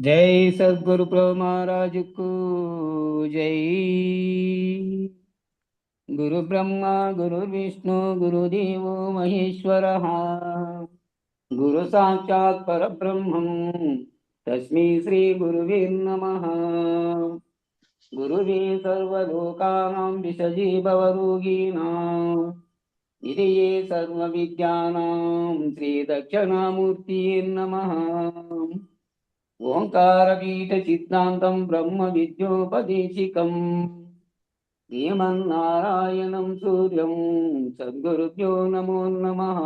जय सद्गुरु प्रभु महाराज को जय। गुरु ब्रह्मा गुरु विष्णु गुरुदेव महेश्वर, गुरु साक्षात् परब्रह्म तस्मै श्री गुरुवे नमः। गुरुवे सर्वलोकानां विषजे भवरोगिणां निधये सर्वविद्यानां श्रीदक्षिणामूर्तये नमः। ओंकारपीठचित्तान्तं ब्रह्मविद्योपदेशिकम् श्रीमन्नारायणं सूर्यं सद्गुरुभ्यो नमो नमः।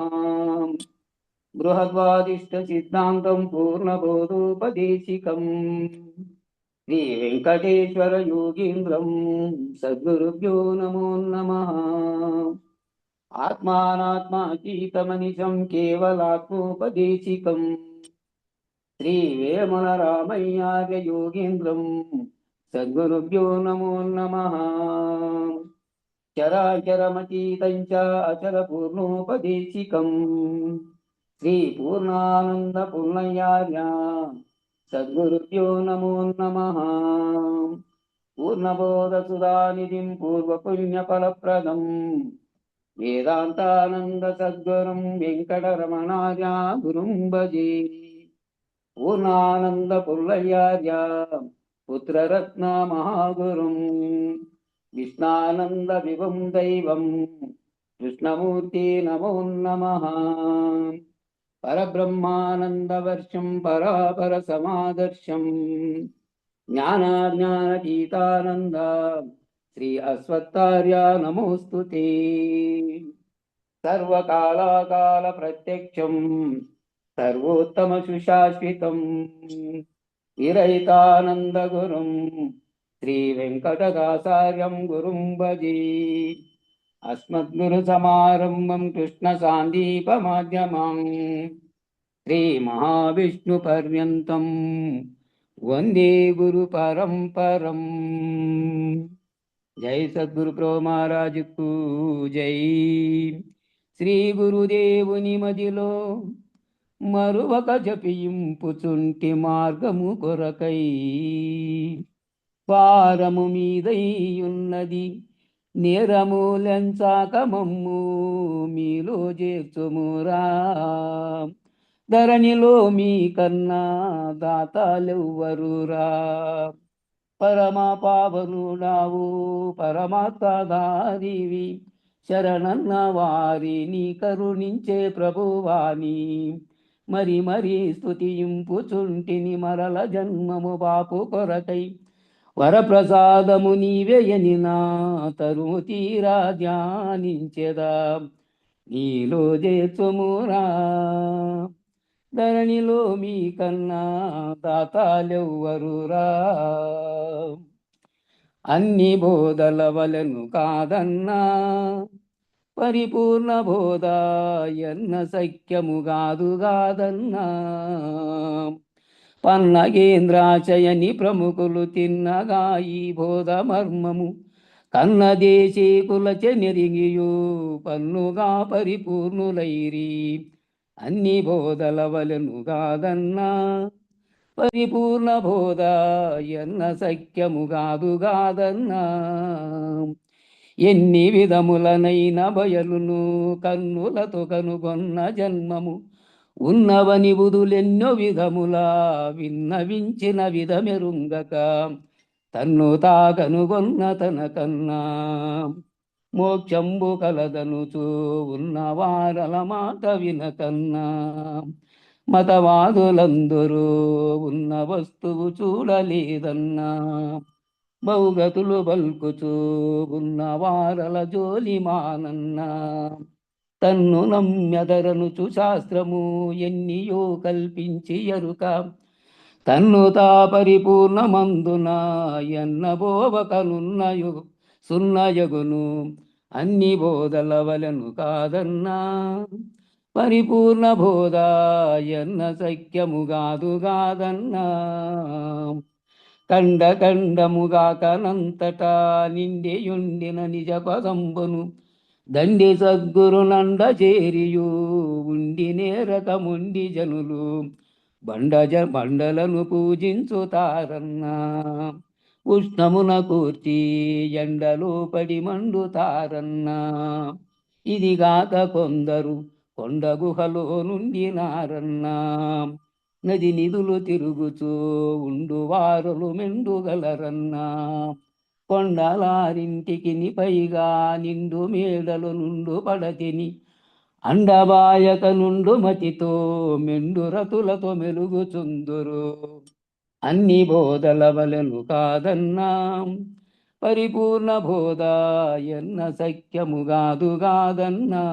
बृहद्वादिष्टसिद्धान्तं पूर्णबोधोपदेशिकम् श्रीवेङ्कटेश्वरयोगीन्द्रं सद्गुरुभ्यो नमो नमः। आत्मानात्मातीतमनिशं केवलात्मोपदेशिकम् श्री वेमनरामय्यार्य योगीन्द्रं सद्गुरुभ्यो नमो नमः। चराचरमतीतं च अचलपूर्णोपदेशिकं श्री पूर्णानन्दपूर्णयार्य सद्गुरुभ्यो नमो नमः। पूर्णबोधसुधानिधिं पूर्वपुण्यफलप्रदं वेदान्तानन्द सद्गुरुं वेङ्कटरमणार्य गुरुं भजे। पूर्णानंद पुल्लयार्य पुत्ररत्न महागुरुं विष्णानंद विभुं दैवं कृष्णमूर्ति नमो नमः। परब्रह्मानन्दवर्षं परापर समादर्शं ज्ञानाज्ञानतीतानन्द श्री अश्वत्थार्य नमोस्तुते। सर्वकालाकाल प्रत्यक्षं सर्वोत्तम सुशाश्वितं विरहितानन्दगुरुं श्रीवेङ्कटदासार्यं गुरुं भजे। अस्मद्गुरुसमारम्भं कृष्णसान्दीपमाध्यमं श्रीमहाविष्णुपर्यन्तं वन्दे गुरुपरम्परम्। जय सद्गुरु प्रभु महाराज को जय। శ్రీ గురుదేవుని మదిలో మరువక జపింపుచుంటి మార్గము కొరకై భారము మీదై ఉన్నది నేరములెంచాక మమ్ము మీలో చేర్చుమురా. ధరణిలో మీ కన్నా దాతాలెవ్వరురా. పరమ పావనుడావు పరమాత్మదారివి శరణన్న వారిని కరుణించే ప్రభువాని మరి మరి స్తుతింపుచుంటిని మరల జన్మము బాపు కొరకై వరప్రసాదము నీవేయని నా తరుము తీరా ధ్యానించెదా నీలో చేర్చుమురా. ధరణిలో మీ కన్నా దాతాలెవ్వరురా. అన్ని బోధల వలను కాదన్నా పరిపూర్ణ బోధ ఎన్న సఖ్యము కాదన్నా. పన్నగేంద్రాచయని ప్రముఖులు తిన్నగా ఈ బోధ మర్మము కన్నదేశీ కులచెనెరిగియు పన్నుగా పరిపూర్ణులైరి. అన్ని బోధల వలను కాదన్నా పరిపూర్ణ బోధ ఎన్న సఖ్యము కాదన్నా. ఎన్ని విధములనైన బయలును కన్నులతో కనుగొన్న జన్మము ఉన్నవని బుధులెన్నో విధములా విన్నవించిన విధమెరుంగక తన్ను తా కనుగొన్న తన కన్నా మోక్షంబు కలదనుచూ ఉన్నవారల మాట వినకన్నా. మతవాదులందరూ ఉన్న వస్తువు చూడలేదన్నా బహుగతులు బల్కుచూ ఉన్న వారల జోలి మానన్నా. తన్ను నమ్మెదరనుచు శాస్త్రము ఎన్నియో కల్పించి ఎరుక తన్ను తా పరిపూర్ణమందున ఎన్నబోవకనున్నయు సున్నయగును. అన్ని బోధల వలను కాదన్నా పరిపూర్ణ బోధ ఎన్న సఖ్యము కాదన్నా. కండ కండముగా కనంతటా నిండియుండిన నిజ పదంబును దండి సద్గురు నండ చేరియు ఉండి నేరకముండి జనులు బండలను పూజించుతారన్నా. ఉష్ణమున కూర్చి ఎండలో పడి మండుతారన్నా. ఇదిగాక కొందరు కొండ గుహలో నుండి నారన్నా. నది నిధులు తిరుగుచూ ఉండువారులు మెండుగలరన్నా. కొండలారింటికి పైగా నిండు మేడలు నుండు పడతిని. అండబాయక నుండు మతితో మెండు రతులతో మెలుగుచుందురు. అన్ని బోధల వలెను కాదన్నా. పరిపూర్ణ బోధ ఎన్న సఖ్యముగాదుగాదన్నా.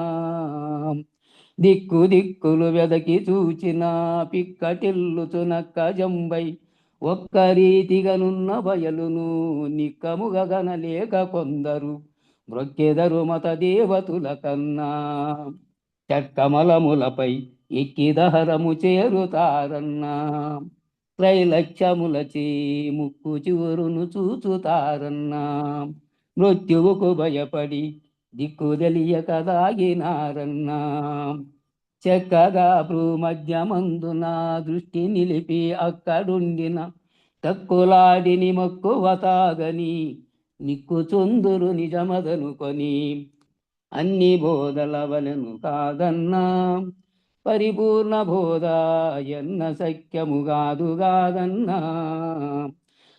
దిక్కు దిక్కులు వెదకి చూచిన పిక్కటిల్లుచునక్క జంబై. ఒక్క రీతిగనున్న బయలును నిక్కముగనలేక కొందరు మ్రొక్కెదరు మత దేవతుల కన్నా. చక్కమలములపై ఎక్కిదహరము చేరుతారన్నా. త్రైలక్ష్యములచే ముక్కు చివరును చూచుతారన్నా. మృత్యువుకు భయపడి దిక్కు తెలియక దాగినారన్నా. చక్కగా భూమధ్యమందున దృష్టి నిలిపి అక్కడుండిన తక్కులాడిని మక్కువ తాగని నిక్కుచుందురు నిజమదనుకొని. అన్ని బోధల వలెను కాదన్నా. పరిపూర్ణ బోధ ఎన్న సఖ్యముగాదుగాదన్నా.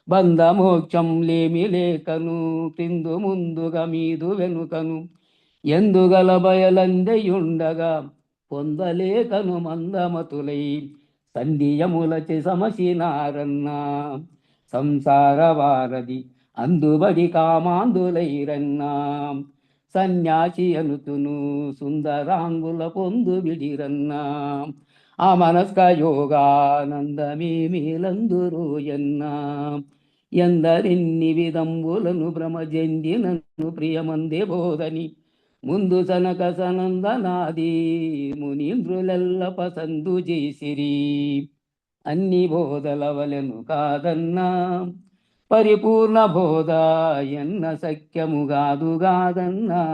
బంధమోక్షం లేమి లేకను క్రిందు ముందుగా మీదు వెనుకను ఎందుగల బయలందయుండగా పొందలేకను మందమతులై సంధియములచి సమసినారన్నా. సంసార వారధి అందుబడి కామాందులైరన్నా. సన్యాసి అనుతును సుందరాంగుల పొందు విడిరన్నా. ఆ మనస్క యోగానందమే మేలందురు ఎన్నా. ఎందరిన్ని విధంబులను భ్రమజందినను ప్రియమందే బోధని. ముందు సనక సనందనాది మునీంద్రులెల్ల పసందు చేసిరి. అన్ని బోధల వలెను కాదన్నా. పరిపూర్ణ బోధ ఎన్న సఖ్యముగాదుగాదన్నా.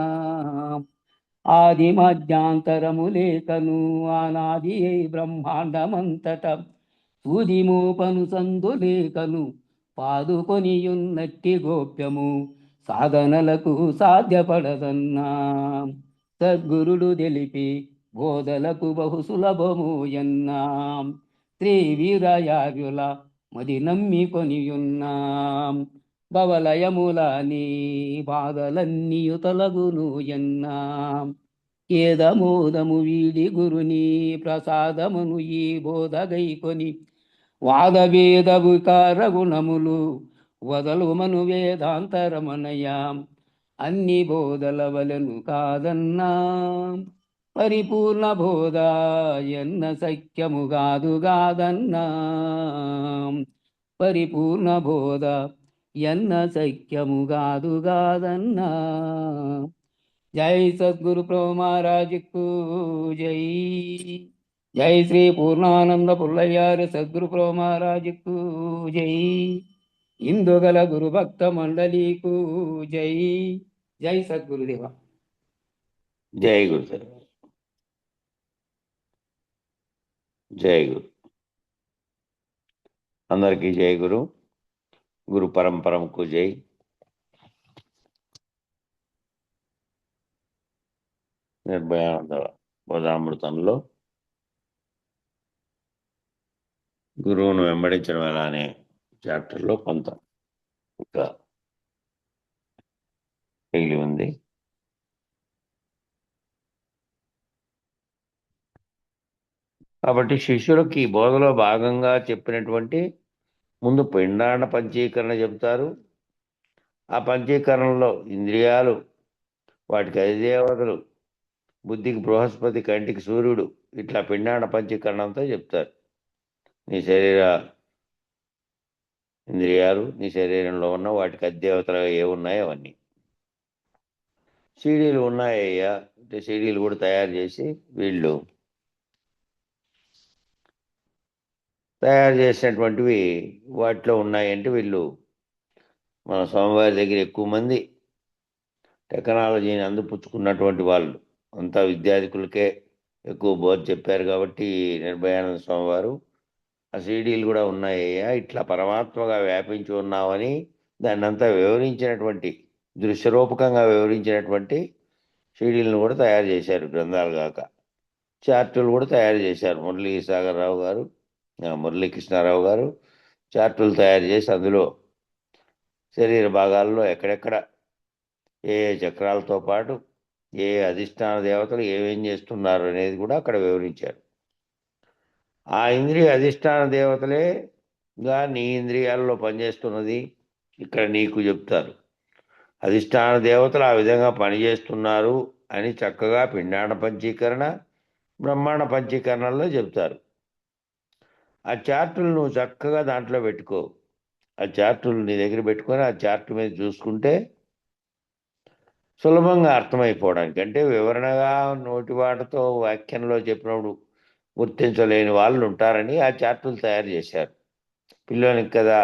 ఆది మధ్యాంతరము లేకను అనాది బ్రహ్మాండమంతట సూది మోపను సందు లేకను పాదుకొనియున్నట్టి గోప్యము సాధనలకు సాధ్యపడదన్నా. సద్గురుడు తెలిపి బోధలకు బహు సులభము ఎన్నా. శ్రీ వీరయార్యుల మది నమ్మికొనియున్నాం. భవలయములని బాధలన్నీయు తొలగును ఎన్నా. ఏదమోదము వీడి గురుని ప్రసాదమును ఈ బోధగైకొని వాదవేద వికార గుణములు వదలుమను వేదాంతరమనయాం. అన్ని బోధల వలెను కాదన్నా. పరిపూర్ణ బోధ ఎన్న సఖ్యముగాదుగాదన్నా. పరిపూర్ణ బోధ ఎన్న సఖ్యముగాదుగాదన్నా. జై సద్గురు ప్రభు మహారాజుకు జై. జై శ్రీ పూర్ణానంద పుల్లయ్యారు సద్గురు ప్రభు మహారాజుకు జై. ఇందుగల గురు భక్త మండలికు జై. జై సద్గురుదేవ. జై గురు. జై గురు. అందరికీ జై గురు. గురు పరంపరముకు జై. నిర్భయానంద బోధామృతంలో గురువును వెంబడించడం ఎలా అనే చాప్టర్లో కొంత ఇంకా మిగిలి ఉంది. కాబట్టి శిష్యులకి బోధలో భాగంగా చెప్పినటువంటి ముందు పిండాండ పంచీకరణ చెబుతారు. ఆ పంచీకరణలో ఇంద్రియాలు, వాటికి అధిదేవతలు, బుద్ధికి బృహస్పతి, కంటికి సూర్యుడు, ఇట్లా పిండాండ పంచీకరణంతో చెప్తారు. నీ శరీర ఇంద్రియాలు, నీ శరీరంలో ఉన్న వాటికి అధిదేవతలు ఏమున్నాయో అవన్నీ. సీడీలు ఉన్నాయ్యా అంటే సీడీలు కూడా తయారు చేసి వీళ్ళు తయారు చేసినటువంటివి వాటిలో ఉన్నాయంటే వీళ్ళు మన స్వామివారి దగ్గర ఎక్కువ మంది టెక్నాలజీని అందిపుచ్చుకున్నటువంటి వాళ్ళు అంతా విద్యార్థికులకే ఎక్కువ బోధ చెప్పారు. కాబట్టి నిర్భయానంద స్వామివారు ఆ సీడీలు కూడా ఉన్నాయ్యా, ఇట్లా పరమాత్మగా వ్యాపించి ఉన్నామని దాన్ని అంతా వివరించినటువంటి, దృశ్యరూపకంగా వివరించినటువంటి సీడీలను కూడా తయారు చేశారు, గ్రంథాలు కాక. చార్టులు కూడా తయారు చేశారు మురళీసాగరరావు గారు, మురళీకృష్ణారావు గారు. చార్టులు తయారు చేసి అందులో శరీర భాగాల్లో ఎక్కడెక్కడ ఏ ఏ చక్రాలతో పాటు ఏ ఏ అధిష్టాన దేవతలు ఏమేం చేస్తున్నారు అనేది కూడా అక్కడ వివరించారు. ఆ ఇంద్రియ అధిష్టాన దేవతలేగా నీ ఇంద్రియాల్లో పనిచేస్తున్నది ఇక్కడ నీకు చెప్తారు. అధిష్టాన దేవతలు ఆ విధంగా పనిచేస్తున్నారు అని చక్కగా పిండాండ పంచీకరణ, బ్రహ్మాండ పంచీకరణలో చెప్తారు. ఆ చార్టులు నువ్వు చక్కగా దాంట్లో పెట్టుకో. ఆ చార్టులు నీ దగ్గర పెట్టుకొని ఆ చార్ట్ మీద చూసుకుంటే సులభంగా అర్థమైపోవడానికి, అంటే వివరణగా నోటి వాటితో వాక్యంలో చెప్పినప్పుడు గుర్తించలేని వాళ్ళు ఉంటారని ఆ చార్టులు తయారు చేశారు. పిల్లోనికి కదా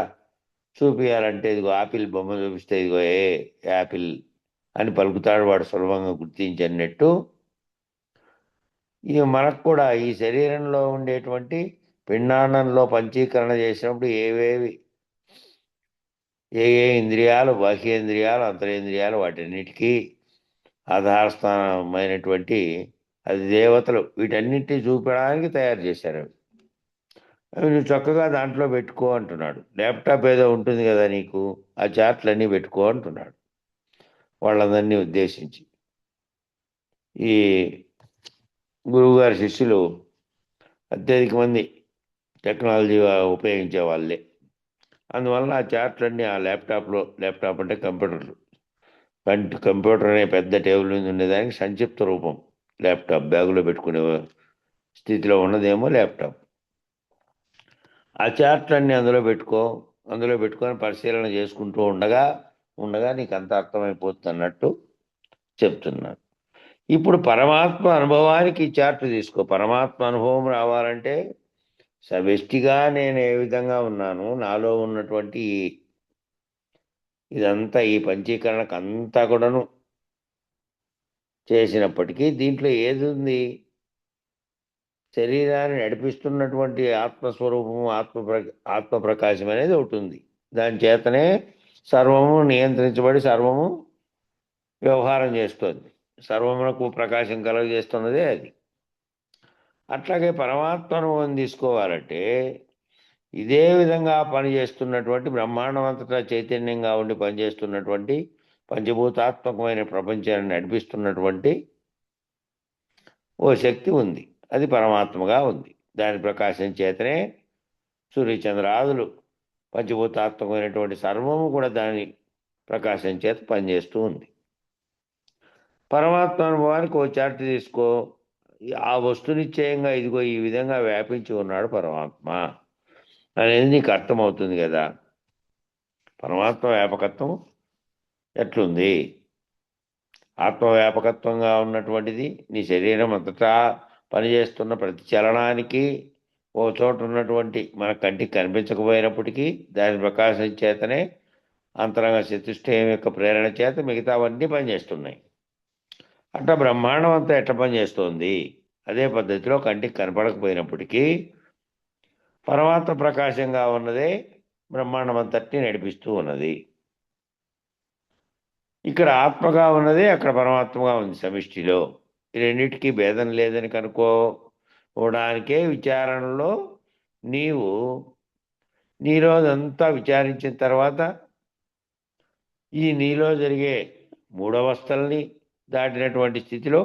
చూపియాలంటే ఇదిగో ఆపిల్ బొమ్మ చూపిస్తే ఇదిగో ఏ యాపిల్ అని పలుకుతాడు, వాడు సులభంగా గుర్తించన్నట్టు ఇక మనకు కూడా ఈ శరీరంలో ఉండేటువంటి పిండాండంలో పంచీకరణ చేసినప్పుడు ఏవేవి ఏ ఏ ఇంద్రియాలు, బాహ్యేంద్రియాలు, అంతరేంద్రియాలు, వాటన్నిటికీ ఆధారస్థానమైనటువంటి అది దేవతలు, వీటన్నిటిని చూపడానికి తయారు చేశారు. అవి నువ్వు చక్కగా దాంట్లో పెట్టుకో అంటున్నాడు. ల్యాప్టాప్ ఏదో ఉంటుంది కదా నీకు, ఆ చార్ట్లన్నీ పెట్టుకో అంటున్నాడు వాళ్ళందరినీ ఉద్దేశించి. ఈ గురువుగారి శిష్యులు అత్యధిక మంది టెక్నాలజీ ఉపయోగించే వాళ్ళే. అందువలన ఆ చార్ట్లన్నీ ఆ ల్యాప్టాప్ అంటే కంప్యూటర్ అనే పెద్ద టేబుల్ మీద ఉండేదానికి సంక్షిప్త రూపం ల్యాప్టాప్. బ్యాగులో పెట్టుకునే స్థితిలో ఉన్నదేమో ల్యాప్టాప్. ఆ చార్ట్లన్నీ అందులో పెట్టుకొని పరిశీలన చేసుకుంటూ ఉండగా ఉండగా నీకు అంత అర్థమైపోతుంది అన్నట్టు చెప్తున్నాను. ఇప్పుడు పరమాత్మ అనుభవానికి ఈ చార్ట్ తీసుకో. పరమాత్మ అనుభవం రావాలంటే సమిష్టిగా నేను ఏ విధంగా ఉన్నాను, నాలో ఉన్నటువంటి ఇదంతా ఈ పంచీకరణకు అంతా కూడాను చేసినప్పటికీ దీంట్లో ఏది ఉంది? శరీరాన్ని నడిపిస్తున్నటువంటి ఆత్మస్వరూపము, ఆత్మప్రకాశం అనేది ఒకటి ఉంది. దాని చేతనే సర్వము నియంత్రించబడి సర్వము వ్యవహారం చేస్తుంది. సర్వమునకు ప్రకాశం కలుగజేస్తున్నదే అది. అట్లాగే పరమాత్మ అనుభవం తీసుకోవాలంటే ఇదే విధంగా పనిచేస్తున్నటువంటి, బ్రహ్మాండం అంతటా చైతన్యంగా ఉండి పనిచేస్తున్నటువంటి, పంచభూతాత్మకమైన ప్రపంచాన్ని నడిపిస్తున్నటువంటి ఓ శక్తి ఉంది. అది పరమాత్మగా ఉంది. దాని ప్రకాశం చేతనే సూర్యచంద్రాదులు పంచభూతాత్మకమైనటువంటి సర్వము కూడా దాని ప్రకాశం చేత పనిచేస్తూ ఉంది. పరమాత్మ అనుభవానికి ఓ చార్ట్ తీసుకో. ఆ వస్తునిశ్చయంగా ఇదిగో ఈ విధంగా వ్యాపించి ఉన్నాడు పరమాత్మ అనేది నీకు అర్థమవుతుంది కదా. పరమాత్మ వ్యాపకత్వం ఎట్లుంది? ఆత్మవ్యాపకత్వంగా ఉన్నటువంటిది నీ శరీరం అంతటా పనిచేస్తున్న ప్రతి చలనానికి ఓ చోట ఉన్నటువంటి మన కంటికి కనిపించకపోయినప్పటికీ దాని ప్రకాశం చేతనే అంతరంగ చతుష్టయం యొక్క ప్రేరణ చేత మిగతావన్నీ పనిచేస్తున్నాయి. అట్లా బ్రహ్మాండం అంతా ఎట్లా పనిచేస్తోంది? అదే పద్ధతిలో కంటికి కనపడకపోయినప్పటికీ పరమాత్మ ప్రకాశంగా ఉన్నదే బ్రహ్మాండం అంతటిని నడిపిస్తూ ఉన్నది. ఇక్కడ ఆత్మగా ఉన్నదే అక్కడ పరమాత్మగా ఉంది సమిష్టిలో. ఈ రెండింటికి భేదం లేదని కనుక్కోవడానికే విచారణలో నీవు నీలోదంతా విచారించిన తర్వాత ఈ నీలో జరిగే మూడవస్థల్ని దాటినటువంటి స్థితిలో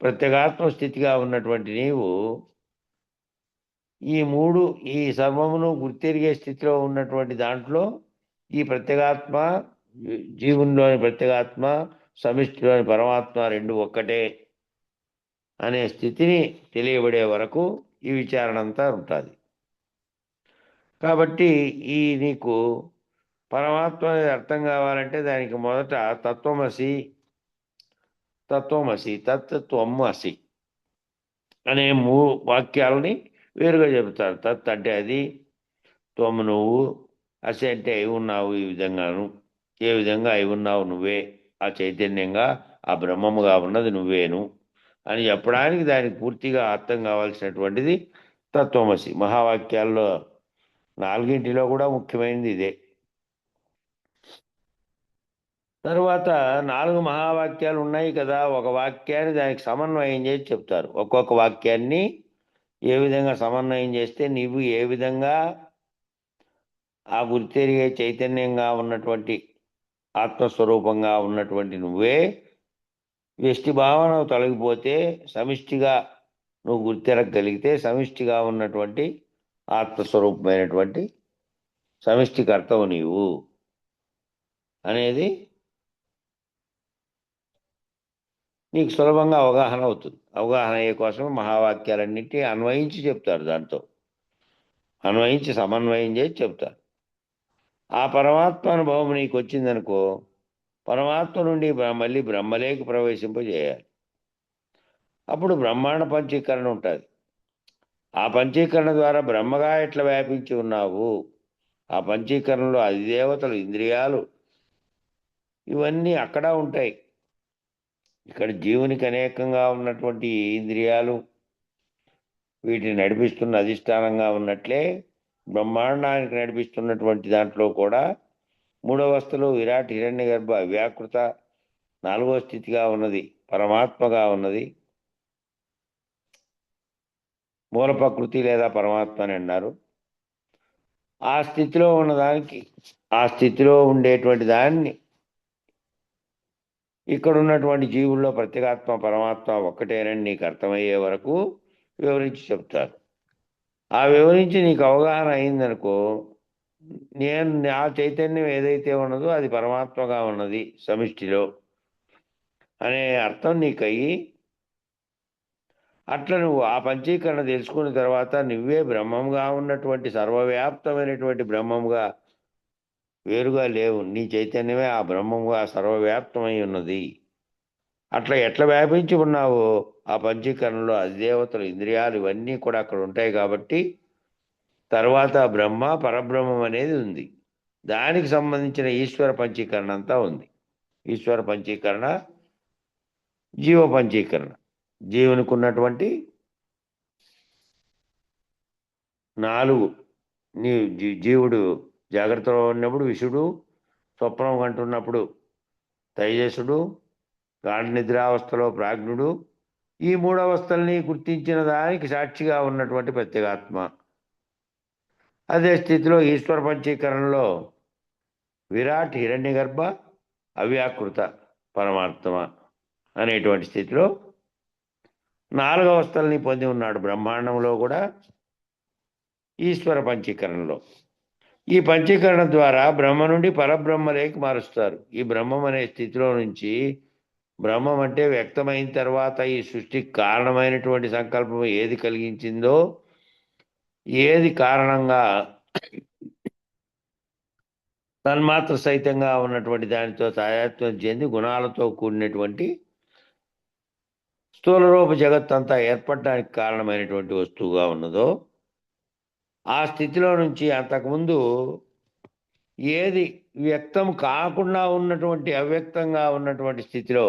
ప్రత్యేగాత్మ స్థితిగా ఉన్నటువంటి నీవు ఈ సర్వమును గుర్తెరిగే స్థితిలో ఉన్నటువంటి దాంట్లో ఈ ప్రత్యేగాత్మ, జీవునిలోని ప్రత్యేగాత్మ, సమిష్టిలోని పరమాత్మ రెండు ఒక్కటే అనే స్థితిని తెలియబడే వరకు ఈ విచారణ అంతా ఉంటుంది. కాబట్టి నీకు పరమాత్మ అనేది అర్థం కావాలంటే దానికి మొదట తత్వమసి తత్వం అసి అనే వాక్యాలని వేరుగా చెబుతారు. తత్ అంటే అది, త్వము నువ్వు, అసి అంటే అయి ఉన్నావు ఈ విధంగాను, ఏ విధంగా అయి ఉన్నావు నువ్వే, ఆ చైతన్యంగా ఆ బ్రహ్మముగా ఉన్నది నువ్వేను అని చెప్పడానికి దానికి పూర్తిగా అర్థం కావాల్సినటువంటిది తత్వమసి మహావాక్యాల్లో 4 కూడా ముఖ్యమైనది ఇదే. తరువాత 4 మహావాక్యాలు ఉన్నాయి కదా, ఒక వాక్యాన్ని దానికి సమన్వయం చేసి చెప్తారు. ఒక్కొక్క వాక్యాన్ని ఏ విధంగా సమన్వయం చేస్తే నీవు ఏ విధంగా ఆ గుర్తెరిగే చైతన్యంగా ఉన్నటువంటి ఆత్మస్వరూపంగా ఉన్నటువంటి నువ్వే వ్యష్టి భావన తొలగిపోతే సమిష్టిగా నువ్వు గుర్తెరగలిగితే సమిష్టిగా ఉన్నటువంటి ఆత్మస్వరూపమైనటువంటి సమిష్టికర్తవు నీవు అనేది నీకు సులభంగా అవగాహన అవుతుంది. అవగాహన అయ్యే కోసం మహావాక్యాలన్నింటినీ అన్వయించి చెప్తారు. దాంతో అన్వయించి సమన్వయం చేసి చెప్తారు. ఆ పరమాత్మ అనుభవం నీకు వచ్చిందనుకో, పరమాత్మ నుండి మళ్ళీ బ్రహ్మలేకి ప్రవేశింపజేయాలి. అప్పుడు బ్రహ్మాండ పంచీకరణ ఉంటుంది. ఆ పంచీకరణ ద్వారా బ్రహ్మగా ఎట్లా వ్యాపించి ఉన్నావు, ఆ పంచీకరణలో అధిదేవతలు, ఇంద్రియాలు ఇవన్నీ అక్కడ ఉంటాయి. ఇక్కడ జీవునికి అనేకంగా ఉన్నటువంటి ఇంద్రియాలు వీటిని నడిపిస్తున్న అధిష్టానంగా ఉన్నట్లే బ్రహ్మాండానికి నడిపిస్తున్నటువంటి దాంట్లో కూడా 3వ అవస్థలో విరాట్ హిరణ్యగర్భ వ్యాకృత 4వ స్థితిగా ఉన్నది పరమాత్మగా ఉన్నది. మూల ప్రకృతి లేదా పరమాత్మ అని అన్నారు. ఆ స్థితిలో ఉన్నదానికి, ఆ స్థితిలో ఉండేటువంటి దాన్ని ఇక్కడ ఉన్నటువంటి జీవుల్లో ప్రత్యేగాత్మ పరమాత్మ ఒక్కటేనని నీకు అర్థమయ్యే వరకు వివరించి చెప్తారు. ఆ వివరించి నీకు అవగాహన అయిందనుకో, నేను నా చైతన్యం ఏదైతే ఉన్నదో అది పరమాత్మగా ఉన్నది సమిష్టిలో అనే అర్థం నీకు అయ్యి, అట్లా నువ్వు ఆ పంచీకరణ తెలుసుకున్న తర్వాత నువ్వే బ్రహ్మంగా ఉన్నటువంటి సర్వవ్యాప్తమైనటువంటి బ్రహ్మంగా వేరుగా లేవు. నీ చైతన్యమే ఆ బ్రహ్మంగా సర్వవ్యాప్తమై ఉన్నది. అట్లా ఎట్లా వ్యాపించి ఉన్నావో ఆ పంచీకరణలో అధిదేవతలు, ఇంద్రియాలు ఇవన్నీ కూడా అక్కడ ఉంటాయి. కాబట్టి తర్వాత బ్రహ్మ పరబ్రహ్మం అనేది ఉంది. దానికి సంబంధించిన ఈశ్వర పంచీకరణ అంతా ఉంది. ఈశ్వర పంచీకరణ, జీవ పంచీకరణ. జీవునికి ఉన్నటువంటి 4 నీ జీవుడు జాగ్రత్తలో ఉన్నప్పుడు విషుడు, స్వప్నం కంటున్నప్పుడు తైజసుడు, గాఢ నిద్రావస్థలో ప్రాజ్ఞుడు, ఈ 3 అవస్థల్ని గుర్తించిన దానికి సాక్షిగా ఉన్నటువంటి ప్రత్యేగాత్మ. అదే స్థితిలో ఈశ్వర పంచీకరణలో విరాట్ హిరణ్యగర్భ అవ్యాకృత పరమాత్మ అనేటువంటి స్థితిలో 4 అవస్థల్ని పొంది ఉన్నాడు. బ్రహ్మాండంలో కూడా ఈశ్వర పంచీకరణలో. ఈ పంచీకరణ ద్వారా బ్రహ్మ నుండి పరబ్రహ్మలేకి మారుస్తారు. ఈ బ్రహ్మం అనే స్థితిలో నుంచి, బ్రహ్మం అంటే వ్యక్తమైన తర్వాత ఈ సృష్టికి కారణమైనటువంటి సంకల్పం ఏది కలిగించిందో, ఏది కారణంగా తన్మాత్ర సహితంగా ఉన్నటువంటి దానితో తాదాత్మ్యం చెంది గుణాలతో కూడినటువంటి స్థూల రూప జగత్తంతా ఏర్పడడానికి కారణమైనటువంటి వస్తువుగా ఉన్నదో, ఆ స్థితిలో నుంచి అంతకుముందు ఏది వ్యక్తం కాకుండా ఉన్నటువంటి అవ్యక్తంగా ఉన్నటువంటి స్థితిలో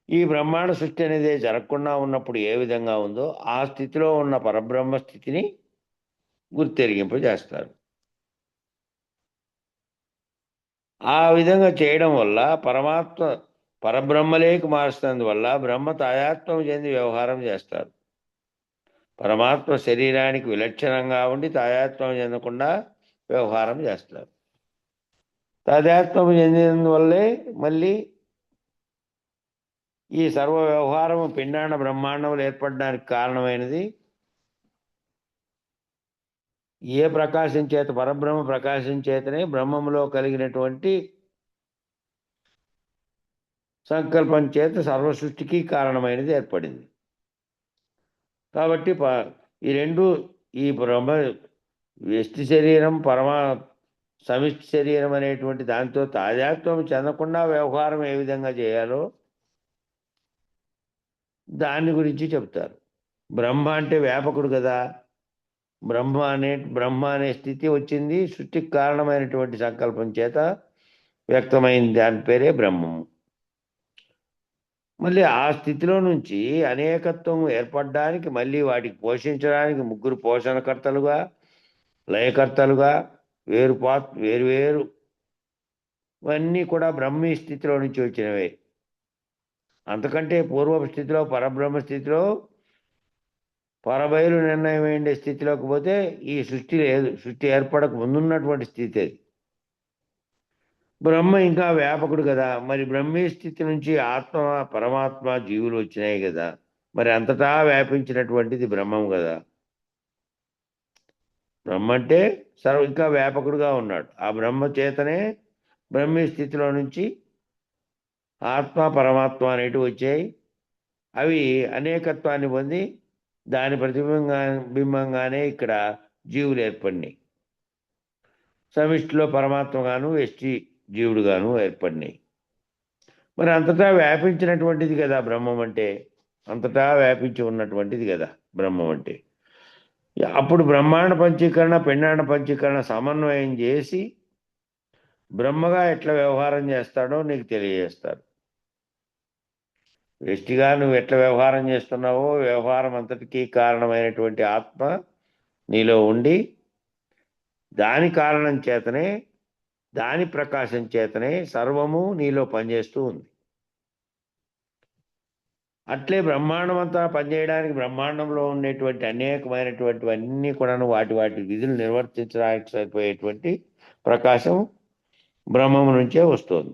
ఈ బ్రహ్మాండ సృష్టి అనేది జరగకుండా ఉన్నప్పుడు ఏ విధంగా ఉందో ఆ స్థితిలో ఉన్న పరబ్రహ్మ స్థితిని గుర్తెరిగింపజేస్తారు. ఆ విధంగా చేయడం వల్ల పరమాత్మ పరబ్రహ్మలేకి మారుస్తున్నందువల్ల బ్రహ్మ తాయాత్మం చెంది వ్యవహారం చేస్తారు. పరమాత్మ శరీరానికి విలక్షణంగా ఉండి తాయాత్మం చెందకుండా వ్యవహారం చేస్తారు. తాదాత్మ్యం చెందినందువల్లే మళ్ళీ ఈ సర్వ వ్యవహారము పిండాండ బ్రహ్మాండములు ఏర్పడడానికి కారణమైనది ఏ ప్రకాశం చేత, పరబ్రహ్మ ప్రకాశం చేతనే బ్రహ్మములో కలిగినటువంటి సంకల్పం చేత సర్వ సృష్టికి కారణమైనది ఏర్పడింది. కాబట్టి ఈ రెండు, ఈ బ్రహ్మ వ్యష్టి శరీరం, సమిష్టి శరీరం అనేటువంటి దాంతో తాదాత్మ్యం చెందకుండా వ్యవహారం ఏ విధంగా చేయాలో దాని గురించి చెప్తారు. బ్రహ్మ అంటే వ్యాపకుడు కదా, బ్రహ్మ అనే స్థితి వచ్చింది సృష్టికి కారణమైనటువంటి సంకల్పం చేత వ్యక్తమైంది. దాని పేరే బ్రహ్మము. మళ్ళీ ఆ స్థితిలో నుంచి అనేకత్వం ఏర్పడడానికి మళ్ళీ వాటికి పోషించడానికి ముగ్గురు పోషణకర్తలుగా లయకర్తలుగా వేరు వేరు ఇవన్నీ కూడా బ్రహ్మీ స్థితిలో నుంచి వచ్చినవే. అంతకంటే పూర్వపు స్థితిలో పరబ్రహ్మ స్థితిలో పరబయలు నిర్ణయం అయ్యే స్థితిలోకి పోతే ఈ సృష్టి లేదు. సృష్టి ఏర్పడక ముందున్నటువంటి స్థితి అది. బ్రహ్మ ఇంకా వ్యాపకుడు కదా, మరి బ్రహ్మీ స్థితి నుంచి ఆత్మ పరమాత్మ జీవులు వచ్చినాయి కదా, మరి అంతటా వ్యాపించినటువంటిది బ్రహ్మం కదా. బ్రహ్మ అంటే ఇంకా వ్యాపకుడుగా ఉన్నాడు. ఆ బ్రహ్మ చేతనే బ్రహ్మీ స్థితిలో నుంచి ఆత్మ పరమాత్మ అనేటివి వచ్చాయి. అవి అనేకత్వాన్ని పొంది దాని బింబంగానే ఇక్కడ జీవులు ఏర్పడినాయి. సమిష్టిలో పరమాత్మగాను ఎస్టి జీవుడుగాను ఏర్పడినాయి. మరి అంతటా వ్యాపించినటువంటిది కదా బ్రహ్మం అంటే. అంతటా వ్యాపించి ఉన్నటువంటిది కదా బ్రహ్మం అంటే. అప్పుడు బ్రహ్మాండ పంచీకరణ పిండాండ పంచీకరణ సమన్వయం చేసి బ్రహ్మగా ఎట్లా వ్యవహారం చేస్తాడో నీకు తెలియజేస్తాడు. వ్యష్టిగా నువ్వు ఎట్లా వ్యవహారం చేస్తున్నావో వ్యవహారం అంతటికీ కారణమైనటువంటి ఆత్మ నీలో ఉండి దాని కారణం చేతనే దాని ప్రకాశం చేతనే సర్వము నీలో పనిచేస్తూ ఉంది. అట్లే బ్రహ్మాండం అంతా పనిచేయడానికి బ్రహ్మాండంలో ఉండేటువంటి అనేకమైనటువంటివన్నీ కూడా వాటి వాటి విధులు నిర్వర్తించడానికి సరిపోయేటువంటి ప్రకాశం బ్రహ్మము నుంచే వస్తుంది.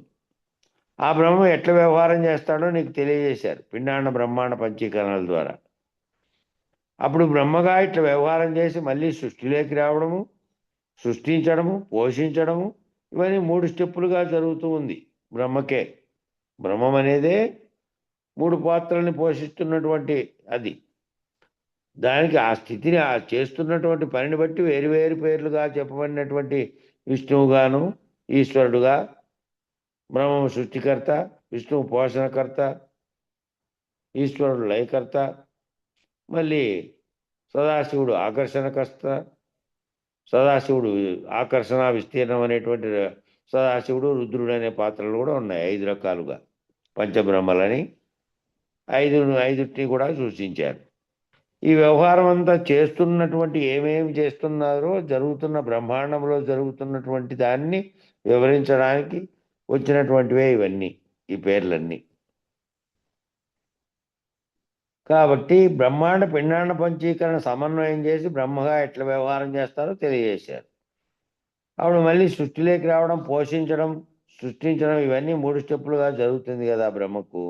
ఆ బ్రహ్మం ఎట్లా వ్యవహారం చేస్తాడో నీకు తెలియజేశారు పిండాండ బ్రహ్మాండ పంచీకరణల ద్వారా. అప్పుడు బ్రహ్మగా ఇట్లా వ్యవహారం చేసి మళ్ళీ సృష్టిలోకి రావడము, సృష్టించడము, పోషించడము, ఇవన్నీ 3 స్టెప్పులుగా జరుగుతూ ఉంది బ్రహ్మకే. బ్రహ్మం అనేదే 3 పాత్రల్ని పోషిస్తున్నటువంటి అది. దానికి ఆ స్థితిని ఆ చేస్తున్నటువంటి పనిని బట్టి వేరు వేరు పేర్లుగా చెప్పబడినటువంటి విష్ణువుగాను ఈశ్వరుడుగా, బ్రహ్మము సృష్టికర్త, విష్ణువు పోషణకర్త, ఈశ్వరుడు లయకర్త, మళ్ళీ సదాశివుడు ఆకర్షణకర్త, సదాశివుడు ఆకర్షణ విస్తీర్ణం అనేటువంటి సదాశివుడు, రుద్రుడు అనే పాత్రలు కూడా ఉన్నాయి 5 రకాలుగా. పంచబ్రహ్మలని 5 కూడా సూచించారు. ఈ వ్యవహారం అంతా చేస్తున్నటువంటి ఏమేమి చేస్తున్నారో జరుగుతున్న బ్రహ్మాండంలో జరుగుతున్నటువంటి దాన్ని వివరించడానికి వచ్చినటువంటివే ఇవన్నీ, ఈ పేర్లన్నీ. కాబట్టి బ్రహ్మాండ పిండాండ పంచీకరణ సమన్వయం చేసి బ్రహ్మగా ఎట్లా వ్యవహారం చేస్తారో తెలియజేశారు. అప్పుడు మళ్ళీ సృష్టిలోకి రావడం, పోషించడం, సృష్టించడం, ఇవన్నీ 3 స్టెప్పులుగా జరుగుతుంది కదా బ్రహ్మకు.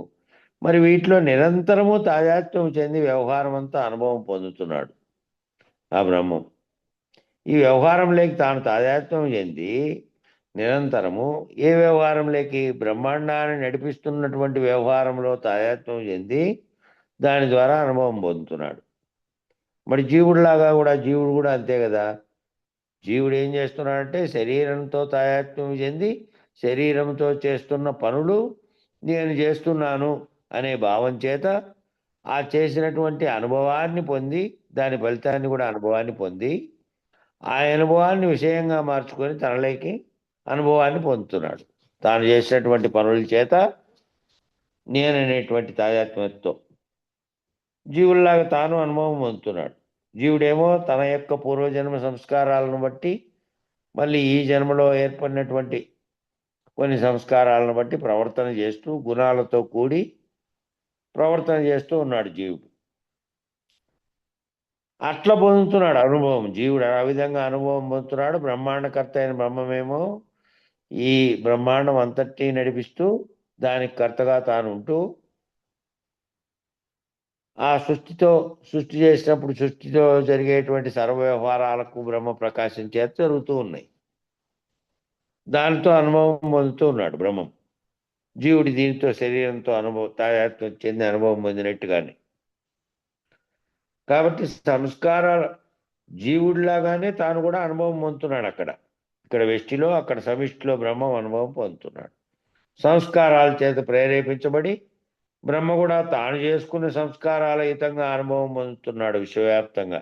మరి వీటిలో నిరంతరము తాదాత్మ్యం చెంది వ్యవహారం అంతా అనుభవం పొందుతున్నాడు ఆ బ్రహ్మం. ఈ వ్యవహారంలోకి తాను తాదాత్మ్యం చెంది నిరంతరము ఏ వ్యవహారంలోకి బ్రహ్మాండాన్ని నడిపిస్తున్నటువంటి వ్యవహారంలో తాదాత్మ్యం చెంది దాని ద్వారా అనుభవం పొందుతున్నాడు. మరి జీవుడు కూడా అంతే కదా. జీవుడు ఏం చేస్తున్నాడంటే శరీరంతో తాదాత్మ్యం చెంది శరీరంతో చేస్తున్న పనులు నేను చేస్తున్నాను అనే భావం చేత ఆ చేసినటువంటి అనుభవాన్ని పొంది దాని ఫలితాన్ని కూడా అనుభవాన్ని పొంది ఆ అనుభవాన్ని విషయంగా మార్చుకొని తనలోకి అనుభవాన్ని పొందుతున్నాడు. తాను చేసినటువంటి పనుల చేత నేననేటువంటి తాదాత్మ్యంతో జీవుల్లాగా తాను అనుభవం పొందుతున్నాడు. జీవుడేమో తన యొక్క పూర్వజన్మ సంస్కారాలను బట్టి మళ్ళీ ఈ జన్మలో ఏర్పడినటువంటి కొన్ని సంస్కారాలను బట్టి ప్రవర్తన చేస్తూ గుణాలతో కూడి ప్రవర్తన చేస్తూ ఉన్నాడు జీవుడు. అట్లా పొందుతున్నాడు అనుభవం. జీవుడు ఆ విధంగా అనుభవం పొందుతున్నాడు. బ్రహ్మాండకర్త అయిన బ్రహ్మమేమో ఈ బ్రహ్మాండం అంతటినీ నడిపిస్తూ దానికి కర్తగా తాను ఉంటూ ఆ సృష్టి చేసినప్పుడు సృష్టితో జరిగేటువంటి సర్వ వ్యవహారాలకు బ్రహ్మ ప్రకాశం చేత జరుగుతూ ఉన్నాయి. దానితో అనుభవం పొందుతూ ఉన్నాడు బ్రహ్మం. జీవుడి దీనితో శరీరంతో తాదాత్మ్యం చెంది అనుభవం పొందినట్టుగానే. కాబట్టి సంస్కారాల జీవుడిలాగానే తాను కూడా అనుభవం పొందుతున్నాడు. ఇక్కడ వెష్టిలో అక్కడ సమిష్టిలో బ్రహ్మం అనుభవం పొందుతున్నాడు. సంస్కారాల చేత ప్రేరేపించబడి బ్రహ్మ కూడా తాను చేసుకున్న సంస్కారాల హితంగా అనుభవం పొందుతున్నాడు విశ్వవ్యాప్తంగా.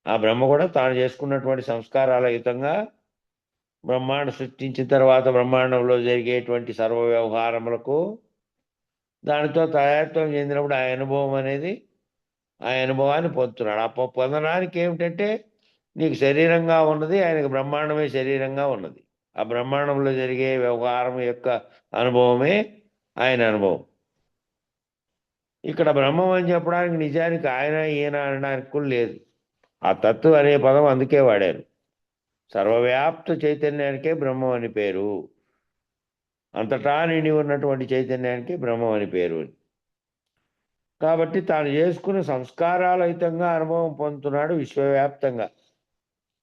ఆ బ్రహ్మ కూడా తాను చేసుకున్నటువంటి సంస్కారాల హితంగా బ్రహ్మాండం సృష్టించిన తర్వాత బ్రహ్మాండంలో జరిగేటువంటి సర్వ వ్యవహారములకు దానితో తయారుత్వం చెందినప్పుడు ఆ అనుభవం అనేది ఆ అనుభవాన్ని పొందుతున్నాడు. ఆ పొందడానికి ఏమిటంటే నీకు శరీరంగా ఉన్నది ఆయనకు బ్రహ్మాండమే శరీరంగా ఉన్నది. ఆ బ్రహ్మాండంలో జరిగే వ్యవహారం యొక్క అనుభవమే ఆయన అనుభవం. ఇక్కడ బ్రహ్మం అని చెప్పడానికి నిజానికి ఆయన ఈయన అనడానికి కూడా లేదు. ఆ తత్వం అనే పదం అందుకే వాడారు. సర్వవ్యాప్త చైతన్యానికే బ్రహ్మం అని పేరు. అంతటా నిండి ఉన్నటువంటి చైతన్యానికి బ్రహ్మం అని పేరు. కాబట్టి తాను చేసుకున్న సంస్కారాలహితంగా అనుభవం పొందుతున్నాడు విశ్వవ్యాప్తంగా.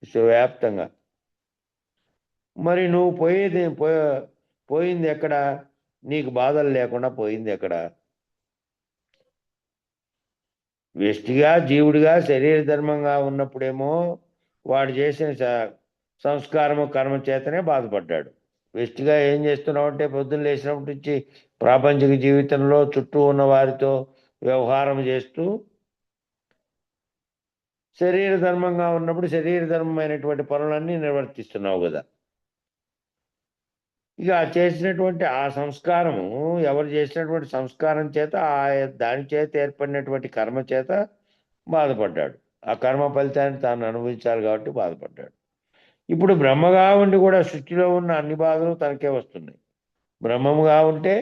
విశ్వవ్యాప్తంగా. మరి నువ్వు పోయింది ఎక్కడ? నీకు బాధలు లేకుండా పోయింది ఎక్కడ? వ్యష్టిగా జీవుడిగా శరీర ధర్మంగా ఉన్నప్పుడేమో వాడు చేసిన సంస్కారము కర్మ చేతనే బాధపడ్డాడు. వ్యష్టిగా ఏం చేస్తున్నావు అంటే పొద్దున్న లేచినప్పటి నుంచి ప్రాపంచిక జీవితంలో చుట్టూ ఉన్న వారితో వ్యవహారం చేస్తూ శరీర ధర్మంగా ఉన్నప్పుడు శరీర ధర్మమైనటువంటి పనులన్నీ నిర్వర్తిస్తున్నావు కదా. ఇక చేసినటువంటి ఆ సంస్కారము ఎవరు చేసినటువంటి సంస్కారం చేత దాని చేత ఏర్పడినటువంటి కర్మ చేత బాధపడ్డాడు. ఆ కర్మ ఫలితాన్ని తాను అనుభవించాలి కాబట్టి బాధపడ్డాడు. ఇప్పుడు బ్రహ్మగా ఉండి కూడా సృష్టిలో ఉన్న అన్ని బాధలు తనకే వస్తున్నాయి. బ్రహ్మముగా ఉంటే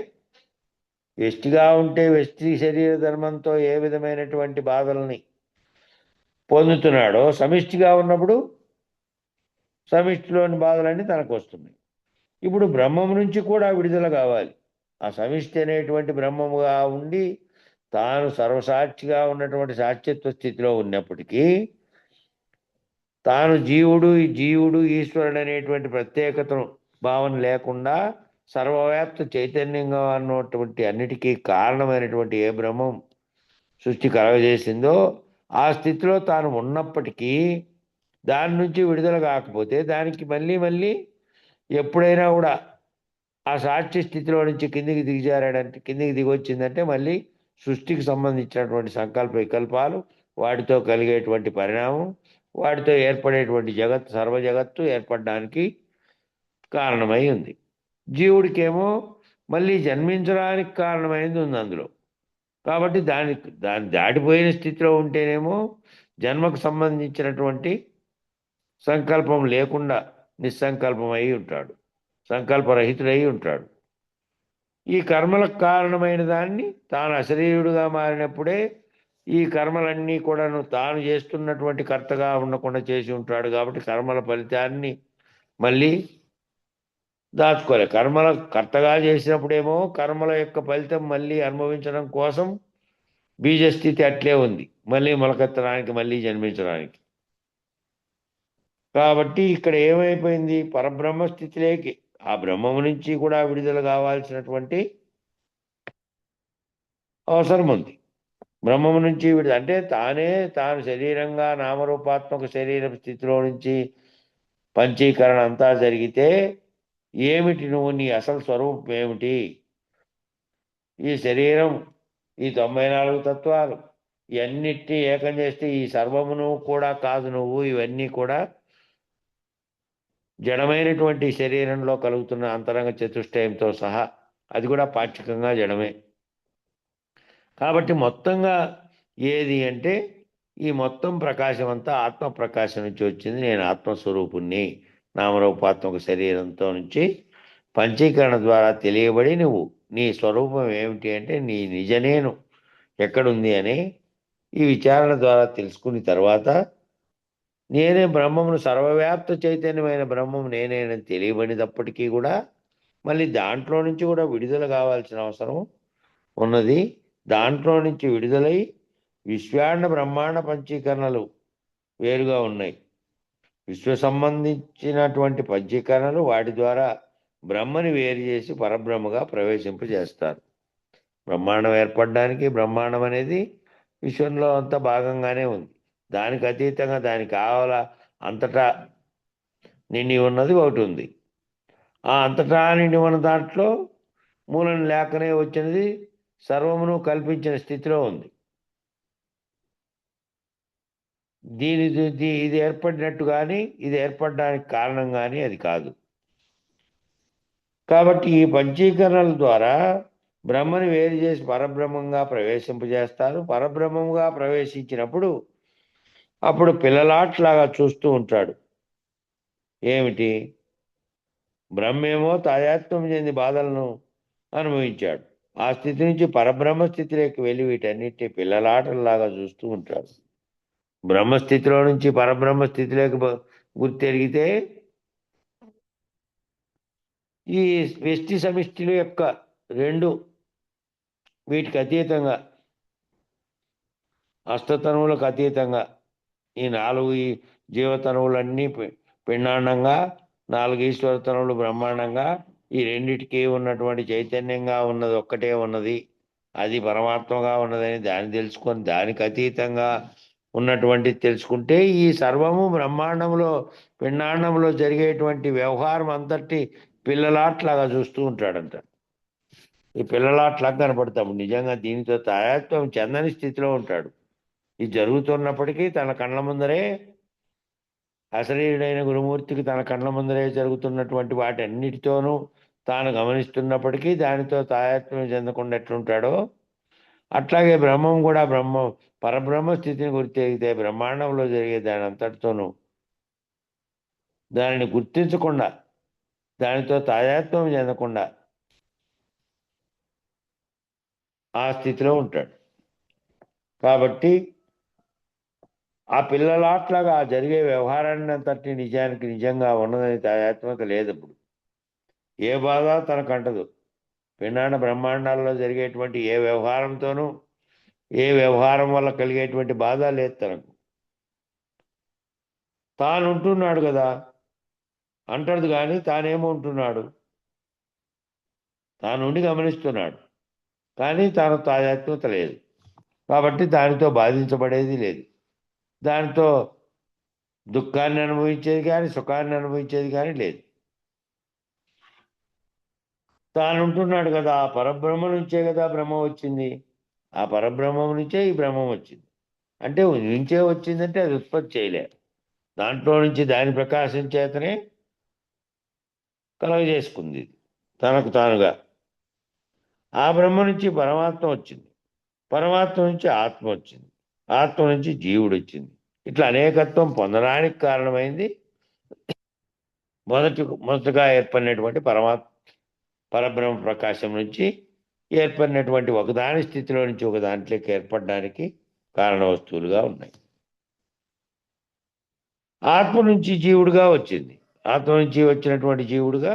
వ్యష్టిగా ఉంటే వ్యష్టి శరీర ధర్మంతో ఏ విధమైనటువంటి బాధల్ని పొందుతున్నాడో సమిష్టిగా ఉన్నప్పుడు సమిష్టిలోని బాధలన్నీ తనకు వస్తున్నాయి. ఇప్పుడు బ్రహ్మము నుంచి కూడా విడుదల కావాలి. ఆ సమిష్టి అనేటువంటి బ్రహ్మముగా ఉండి తాను సర్వసాక్షిగా ఉన్నటువంటి సాక్షిత్వ స్థితిలో ఉన్నప్పటికీ తాను జీవుడు ఈశ్వరుడు అనేటువంటి ప్రత్యేకతను భావన లేకుండా సర్వవ్యాప్త చైతన్యంగా ఉన్నటువంటి అన్నిటికీ కారణమైనటువంటి ఏ బ్రహ్మం సృష్టి కలగజేసిందో ఆ స్థితిలో తాను ఉన్నప్పటికీ దాని నుంచి విడుదల కాకపోతే దానికి మళ్ళీ ఎప్పుడైనా కూడా ఆ సాక్షి స్థితిలో నుంచి కిందికి దిగి వచ్చిందంటే మళ్ళీ సృష్టికి సంబంధించినటువంటి సంకల్ప వికల్పాలు వాటితో కలిగేటువంటి పరిణామం వాటితో ఏర్పడేటువంటి సర్వజగత్తు ఏర్పడడానికి కారణమై ఉంది. జీవుడికేమో మళ్ళీ జన్మించడానికి కారణమైంది ఉంది అందులో. కాబట్టి దాన్ని దాటిపోయిన స్థితిలో ఉంటేనేమో జన్మకు సంబంధించినటువంటి సంకల్పం లేకుండా నిస్సంకల్పమై ఉంటాడు, సంకల్పరహితుడై ఉంటాడు. ఈ కర్మలకు కారణమైన దాన్ని తాను అశరీరుడుగా మారినప్పుడే ఈ కర్మలన్నీ కూడాను తాను చేస్తున్నటువంటి కర్తగా ఉండకుండా చేసి ఉంటాడు. కాబట్టి కర్మల ఫలితాన్ని మళ్ళీ దాచుకోలే. కర్మల కర్తగా చేసినప్పుడేమో కర్మల యొక్క ఫలితం మళ్ళీ అనుభవించడం కోసం బీజస్థితి అట్లే ఉంది, మళ్ళీ మొలకెత్తడానికి మళ్ళీ జన్మించడానికి. కాబట్టి ఇక్కడ ఏమైపోయింది? పరబ్రహ్మ స్థితిలోకి ఆ బ్రహ్మము నుంచి కూడా విడుదల కావాల్సినటువంటి అవసరం ఉంది. బ్రహ్మము నుంచి అంటే తాను శరీరంగా నామరూపాత్మక శరీర స్థితిలో నుంచి పంచీకరణ అంతా జరిగితే ఏమిటి నువ్వు నీ అసలు స్వరూపం ఏమిటి? ఈ శరీరం, ఈ 94 తత్వాలు ఇవన్నిటినీ ఏకం చేస్తే ఈ సర్వమును కూడా కాదు నువ్వు. ఇవన్నీ కూడా జడమైనటువంటి శరీరంలో కలుగుతున్న అంతరంగ చతుష్టయంతో సహా అది కూడా పాక్షికంగా జడమే. కాబట్టి మొత్తంగా ఏది అంటే ఈ మొత్తం ప్రకాశం అంతా ఆత్మ ప్రకాశం నుంచి వచ్చింది. నేను ఆత్మస్వరూపుణ్ణి. నామరూపాత్మక శరీరంతో నుంచి పంచీకరణ ద్వారా తెలియబడి నువ్వు నీ స్వరూపం ఏమిటి అంటే నీ నిజ నేను ఎక్కడుంది అని ఈ విచారణ ద్వారా తెలుసుకున్న తర్వాత నేనే బ్రహ్మమును సర్వవ్యాప్త చైతన్యమైన బ్రహ్మం నేనేనని తెలియబడినప్పటికీ కూడా మళ్ళీ దాంట్లో నుంచి కూడా విడుదల కావాల్సిన అవసరం ఉన్నది. దాంట్లో నుంచి విడుదలై విశ్వాండ బ్రహ్మాండ పంచీకరణలు వేరుగా ఉన్నాయి. విశ్వ సంబంధించినటువంటి పంచీకరణలు వాటి ద్వారా బ్రహ్మని వేరు చేసి పరబ్రహ్మగా ప్రవేశింపజేస్తారు. బ్రహ్మాండం ఏర్పడడానికి బ్రహ్మాండం అనేది విశ్వంలో అంత భాగంగానే ఉంది. దానికి అతీతంగా దానికి అంతటా నిండి ఉన్నది ఒకటి ఉంది. ఆ అంతటా నిండి ఉన్న దాంట్లో మూలం లేకనే వచ్చినది సర్వమును కల్పించిన స్థితిలో ఉంది. ఇది ఏర్పడినట్టు కానీ ఇది ఏర్పడడానికి కారణం కానీ అది కాదు. కాబట్టి ఈ పంచీకరణల ద్వారా బ్రహ్మని వేరు చేసి పరబ్రహ్మంగా ప్రవేశింపజేస్తారు. పరబ్రహ్మంగా ప్రవేశించినప్పుడు అప్పుడు పిల్లలాట్లాగా చూస్తూ ఉంటాడు. ఏమిటి? బ్రహ్మేమో తాదాత్మ్యం చెంది బాధలను అనుభవించాడు. ఆ స్థితి నుంచి పరబ్రహ్మ స్థితిలోకి వెళ్ళి వీటన్నిటిని పిల్లలాటల్లాగా చూస్తూ ఉంటాడు. బ్రహ్మస్థితిలో నుంచి పరబ్రహ్మ స్థితిలోకి గుర్తెరిగితే ఈ వ్యష్టి సమిష్టిల యొక్క రెండు వీటికి అతీతంగా, అష్టతనువులకు అతీతంగా ఈ నాలుగు ఈ జీవతనువులన్నీ పిండాండంగా, నాలుగు ఈశ్వర తనువులు బ్రహ్మాండంగా, ఈ రెండిటికి ఉన్నటువంటి చైతన్యంగా ఉన్నది ఒక్కటే ఉన్నది, అది పరమాత్మగా ఉన్నదని దాన్ని తెలుసుకొని దానికి అతీతంగా ఉన్నటువంటి తెలుసుకుంటే ఈ సర్వము బ్రహ్మాండంలో పిండాండంలో జరిగేటువంటి వ్యవహారం అంతటి పిల్లలాట్లాగా చూస్తూ ఉంటాడంట. ఈ పిల్లలాట్లాగా కనపడతాము. నిజంగా దీనితో తాయాత్వం చెందని స్థితిలో ఉంటాడు. ఇది జరుగుతున్నప్పటికీ తన కళ్ళ ముందరే అశరీరుడైన గురుమూర్తికి తన కళ్ళ ముందరే జరుగుతున్నటువంటి వాటి అన్నిటితోనూ తాను గమనిస్తున్నప్పటికీ దానితో తాయాత్మ్యం చెందకుండా ఎట్లుంటాడో అట్లాగే బ్రహ్మం కూడా పరబ్రహ్మ స్థితిని గుర్తెరిగితే బ్రహ్మాండంలో జరిగే దాని అంతటితోనూ దానిని గుర్తించకుండా, దానితో తాదాత్మ్యం చెందకుండా ఆ స్థితిలో ఉంటాడు. కాబట్టి ఆ పిల్లలాట్లాగా జరిగే వ్యవహారాన్ని అంతటి నిజానికి నిజంగా ఉన్నదని తాదాత్మ్యత లేదు. ఇప్పుడు ఏ బాధ తనకు అంటదు. పిండాండ బ్రహ్మాండాల్లో జరిగేటువంటి ఏ వ్యవహారంతోనూ ఏ వ్యవహారం వల్ల కలిగేటువంటి బాధ లేదు తనకు. తాను ఉంటున్నాడు కదా అంటది, కానీ తానేమో ఉంటున్నాడు, తానుండి గమనిస్తున్నాడు, కానీ తాను తాదాత్మ్యత లేదు. కాబట్టి దానితో బాధించబడేది లేదు. దానితో దుఃఖాన్ని అనుభవించేది కానీ సుఖాన్ని అనుభవించేది కానీ లేదు. తాను ఉంటున్నాడు కదా, ఆ పరబ్రహ్మ నుంచే కదా బ్రహ్మ వచ్చింది, ఆ పరబ్రహ్మం నుంచే ఈ బ్రహ్మం వచ్చింది. అంటే నుంచే వచ్చిందంటే అది ఉత్పత్తి చేయలేదు, దాంట్లో నుంచి దాని ప్రకాశం చేతనే కలగజేసుకుంది తనకు తానుగా. ఆ బ్రహ్మ నుంచి పరమాత్మ వచ్చింది, పరమాత్మ నుంచి ఆత్మ వచ్చింది, ఆత్మ నుంచి జీవుడు వచ్చింది. ఇట్లా అనేకత్వం పొందడానికి కారణమైంది మొదటగా ఏర్పడినటువంటి పరబ్రహ్మ ప్రకాశం నుంచి ఏర్పడినటువంటి ఒకదాని స్థితిలో నుంచి ఒక దాంట్లోకి ఏర్పడడానికి కారణ వస్తువులుగా ఉన్నాయి. ఆత్మ నుంచి జీవుడుగా వచ్చింది, ఆత్మ నుంచి వచ్చినటువంటి జీవుడుగా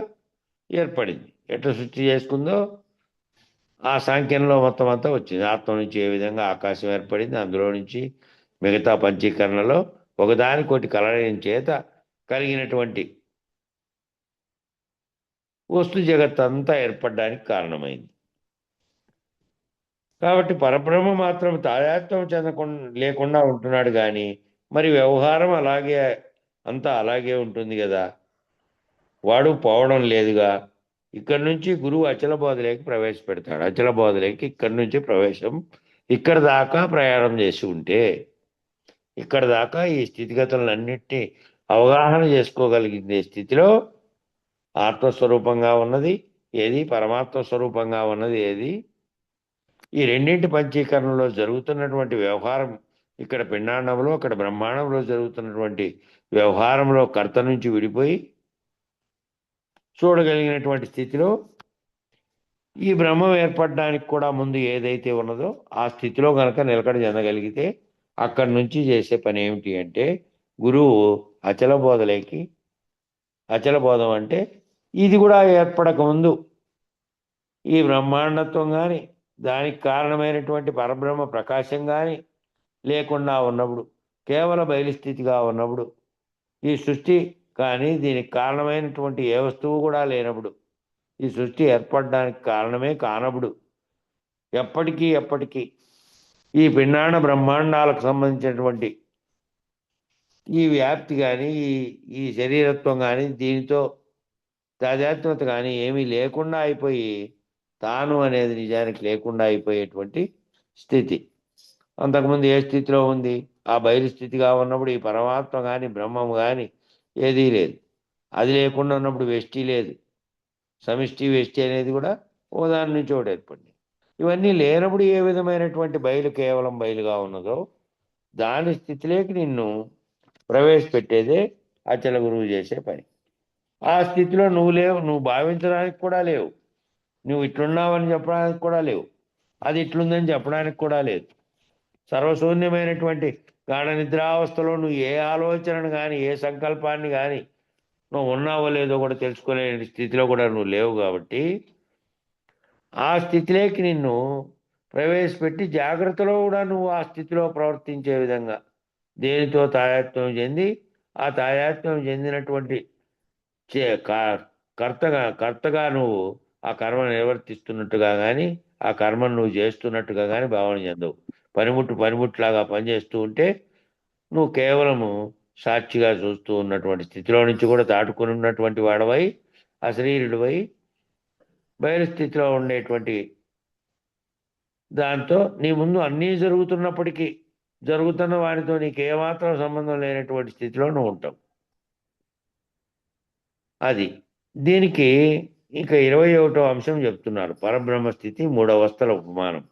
ఏర్పడింది. ఎట్లా సృష్టి చేసుకుందో ఆ సాంఖ్యంలో మొత్తం అంతా వచ్చింది. ఆత్మ నుంచి ఏ విధంగా ఆకాశం ఏర్పడింది, అందులో నుంచి మిగతా పంచీకరణలో ఒకదానికోటి కలయడం చేత కలిగినటువంటి వస్తు జగత్ అంతా ఏర్పడడానికి కారణమైంది. కాబట్టి పరబ్రహ్మ మాత్రం తాదాత్మ్యం చెందకుండా లేకుండా ఉంటున్నాడు, కానీ మరి వ్యవహారం అలాగే అంతా అలాగే ఉంటుంది కదా, వాడు పోవడం లేదుగా. ఇక్కడి నుంచి గురువు అచల బోధలేకి ప్రవేశపెడతాడు. అచల బోధలేకి ఇక్కడి నుంచి ప్రవేశం, ఇక్కడ దాకా ప్రయాణం చేసి ఉంటే ఇక్కడ దాకా ఈ స్థితిగతులన్నింటినీ అవగాహన చేసుకోగలిగే స్థితిలో ఆత్మస్వరూపంగా ఉన్నది ఏది, పరమాత్మ స్వరూపంగా ఉన్నది ఏది, ఈ రెండింటి పంచీకరణలో జరుగుతున్నటువంటి వ్యవహారం, ఇక్కడ పిండాండంలో అక్కడ బ్రహ్మాండంలో జరుగుతున్నటువంటి వ్యవహారంలో కర్త నుంచి విడిపోయి చూడగలిగినటువంటి స్థితిలో ఈ బ్రహ్మం ఏర్పడడానికి కూడా ముందు ఏదైతే ఉన్నదో ఆ స్థితిలో కనుక నిలకడ చెందగలిగితే అక్కడి నుంచి చేసే పని ఏమిటి అంటే, గురువు అచల బోధలేకి, అచల బోధం అంటే ఇది కూడా ఏర్పడక ముందు ఈ బ్రహ్మాండత్వం కానీ దానికి కారణమైనటువంటి పరబ్రహ్మ ప్రకాశం కానీ లేకుండా ఉన్నప్పుడు, కేవల బయలుస్థితిగా ఉన్నప్పుడు, ఈ సృష్టి కానీ దీనికి కారణమైనటువంటి ఏ వస్తువు కూడా లేనప్పుడు, ఈ సృష్టి ఏర్పడడానికి కారణమే కానప్పుడు, ఎప్పటికీ ఈ పిండాండ బ్రహ్మాండాలకు సంబంధించినటువంటి ఈ వ్యాప్తి కానీ ఈ శరీరత్వం కానీ దీనితో తాదాత్మ్యత కానీ ఏమీ లేకుండా అయిపోయి తాను అనేది నిజానికి లేకుండా అయిపోయేటువంటి స్థితి. అంతకుముందు ఏ స్థితిలో ఉంది? ఆ బయలు స్థితిగా ఉన్నప్పుడు ఈ పరమాత్మ కానీ బ్రహ్మము కానీ ఏదీ లేదు. అది లేకుండా ఉన్నప్పుడు వెష్టి లేదు. సమిష్టి వెష్టి అనేది కూడా ఓ దాని నుంచి ఒకటి ఏర్పడింది. ఇవన్నీ లేనప్పుడు ఏ విధమైనటువంటి బయలు కేవలం బయలుగా ఉన్నదో దాని స్థితిలోకి నిన్ను ప్రవేశపెట్టేదే అచల గురువు చేసే పని. ఆ స్థితిలో నువ్వు లేవు, నువ్వు భావించడానికి కూడా లేవు, నువ్వు ఇట్లున్నావని చెప్పడానికి కూడా లేవు, అది ఇట్లుందని చెప్పడానికి కూడా లేదు. సర్వశూన్యమైనటువంటి గాఢ నిద్రావస్థలో నువ్వు ఏ ఆలోచనను కానీ ఏ సంకల్పాన్ని కానీ నువ్వు ఉన్నావో లేదో కూడా తెలుసుకునే స్థితిలో కూడా నువ్వు లేవు. కాబట్టి ఆ స్థితిలోకి నిన్ను ప్రవేశపెట్టి జాగ్రత్తలో కూడా నువ్వు ఆ స్థితిలో ప్రవర్తించే విధంగా దేనితో తాదాత్మ్యం చెంది ఆ తాదాత్మ్యం చెందినటువంటి కర్తగా నువ్వు ఆ కర్మను నిర్వర్తిస్తున్నట్టుగా కానీ ఆ కర్మను నువ్వు చేస్తున్నట్టుగా కానీ భావన చెందవు. పనిముట్లాగా పనిచేస్తూ ఉంటే నువ్వు కేవలము సాక్షిగా చూస్తూ ఉన్నటువంటి స్థితిలో నుంచి కూడా దాటుకుని ఉన్నటువంటి వాడవై అశరీరుడివై బయలు స్థితిలో ఉండేటువంటి దాంతో నీ ముందు అన్నీ జరుగుతున్నప్పటికీ జరుగుతున్న వాటితో నీకు ఏమాత్రం సంబంధం లేనటువంటి స్థితిలో నువ్వు ఉంటావు. అది దీనికి ఇంకా 21వ అంశం చెప్తున్నారు. పరబ్రహ్మ స్థితి మూడవస్థల ఉపమానం.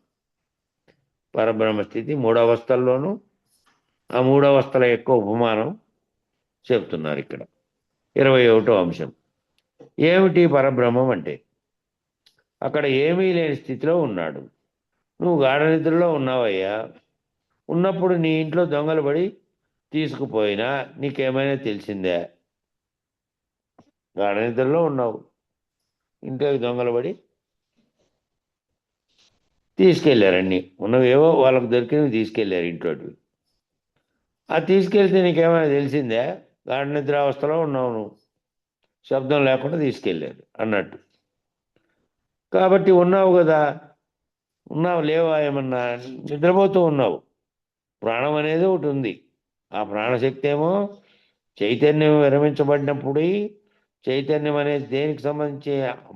పరబ్రహ్మ స్థితి మూడవస్థల్లోనూ ఆ మూడవస్థల యొక్క ఉపమానం చెప్తున్నారు ఇక్కడ. 21వ అంశం ఏమిటి పరబ్రహ్మం అంటే? అక్కడ ఏమీ లేని స్థితిలో ఉన్నాడు. నువ్వు గాఢ నిద్రలో ఉన్నావయ్యా. ఉన్నప్పుడు నీ ఇంట్లో దొంగలు పడి తీసుకుపోయినా నీకేమైనా తెలిసిందే? గాఢ నిద్రలో ఉన్నావు, ఇంట్లోకి దొంగలు పడి తీసుకెళ్ళారు. అన్నీ ఉన్నవేవో వాళ్ళకు దొరికినవి తీసుకెళ్ళారు ఇంట్లోటివి. అది తీసుకెళ్తే నీకేమైనా తెలిసిందే? గాఢ నిద్రావస్థలో ఉన్నావు నువ్వు, శబ్దం లేకుండా తీసుకెళ్ళారు అన్నట్టు. కాబట్టి ఉన్నావు కదా, ఉన్నావు లేవా? ఏమన్నా నిద్రపోతూ ఉన్నావు. ప్రాణం అనేది ఒకటి ఉంది. ఆ ప్రాణశక్తి ఏమో చైతన్యం విరమించబడినప్పుడు చైతన్యం అనేది దేనికి సంబంధించి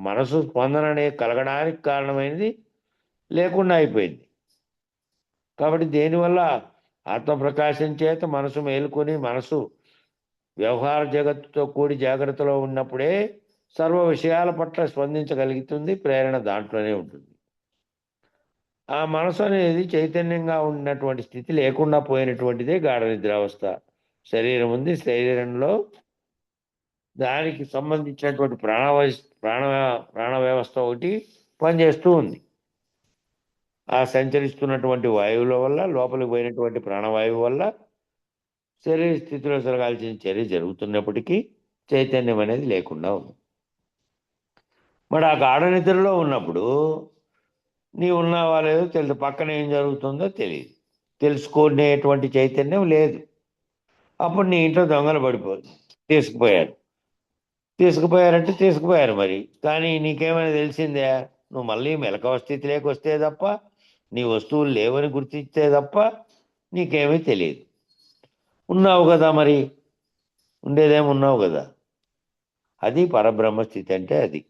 మనసు స్పందన అనేది కలగడానికి కారణమైనది లేకుండా అయిపోయింది. కాబట్టి దేనివల్ల ఆత్మప్రకాశం చేత మనసు మేలుకొని మనసు వ్యవహార జగత్తుతో కూడి జాగ్రత్తలో ఉన్నప్పుడే సర్వ విషయాల పట్ల స్పందించగలుగుతుంది. ప్రేరణ దాంట్లోనే ఉంటుంది. ఆ మనసు అనేది చైతన్యంగా ఉన్నటువంటి స్థితి లేకుండా పోయినటువంటిదే గాఢ నిద్రావస్థ. శరీరం ఉంది, శరీరంలో దానికి సంబంధించినటువంటి ప్రాణ వ్యవస్థ ఒకటి పనిచేస్తూ ఉంది. ఆ సంచరిస్తున్నటువంటి వాయువుల వల్ల, లోపలికి పోయినటువంటి ప్రాణవాయువు వల్ల శరీర స్థితిలో జరగాల్సిన చర్య జరుగుతున్నప్పటికీ చైతన్యం అనేది లేకుండా ఉంది. మరి ఆ గాఢ నిద్రలో ఉన్నప్పుడు నీ ఉన్నావా లేదో తెలుసు, పక్కన ఏం జరుగుతుందో తెలియదు, తెలుసుకునేటువంటి చైతన్యం లేదు. అప్పుడు నీ ఇంట్లో దొంగలు తీసుకుపోయారంటే తీసుకుపోయారు మరి. కానీ నీకేమైనా తెలిసిందే? నువ్వు మళ్ళీ మెలకువ స్థితిలోకి వస్తే తప్ప, నీ వస్తువులు లేవని గుర్తిస్తే తప్ప నీకేమీ తెలియదు. ఉన్నావు కదా, మరి ఉండేదేమున్నావు కదా. అది పరబ్రహ్మ స్థితి అంటే. అది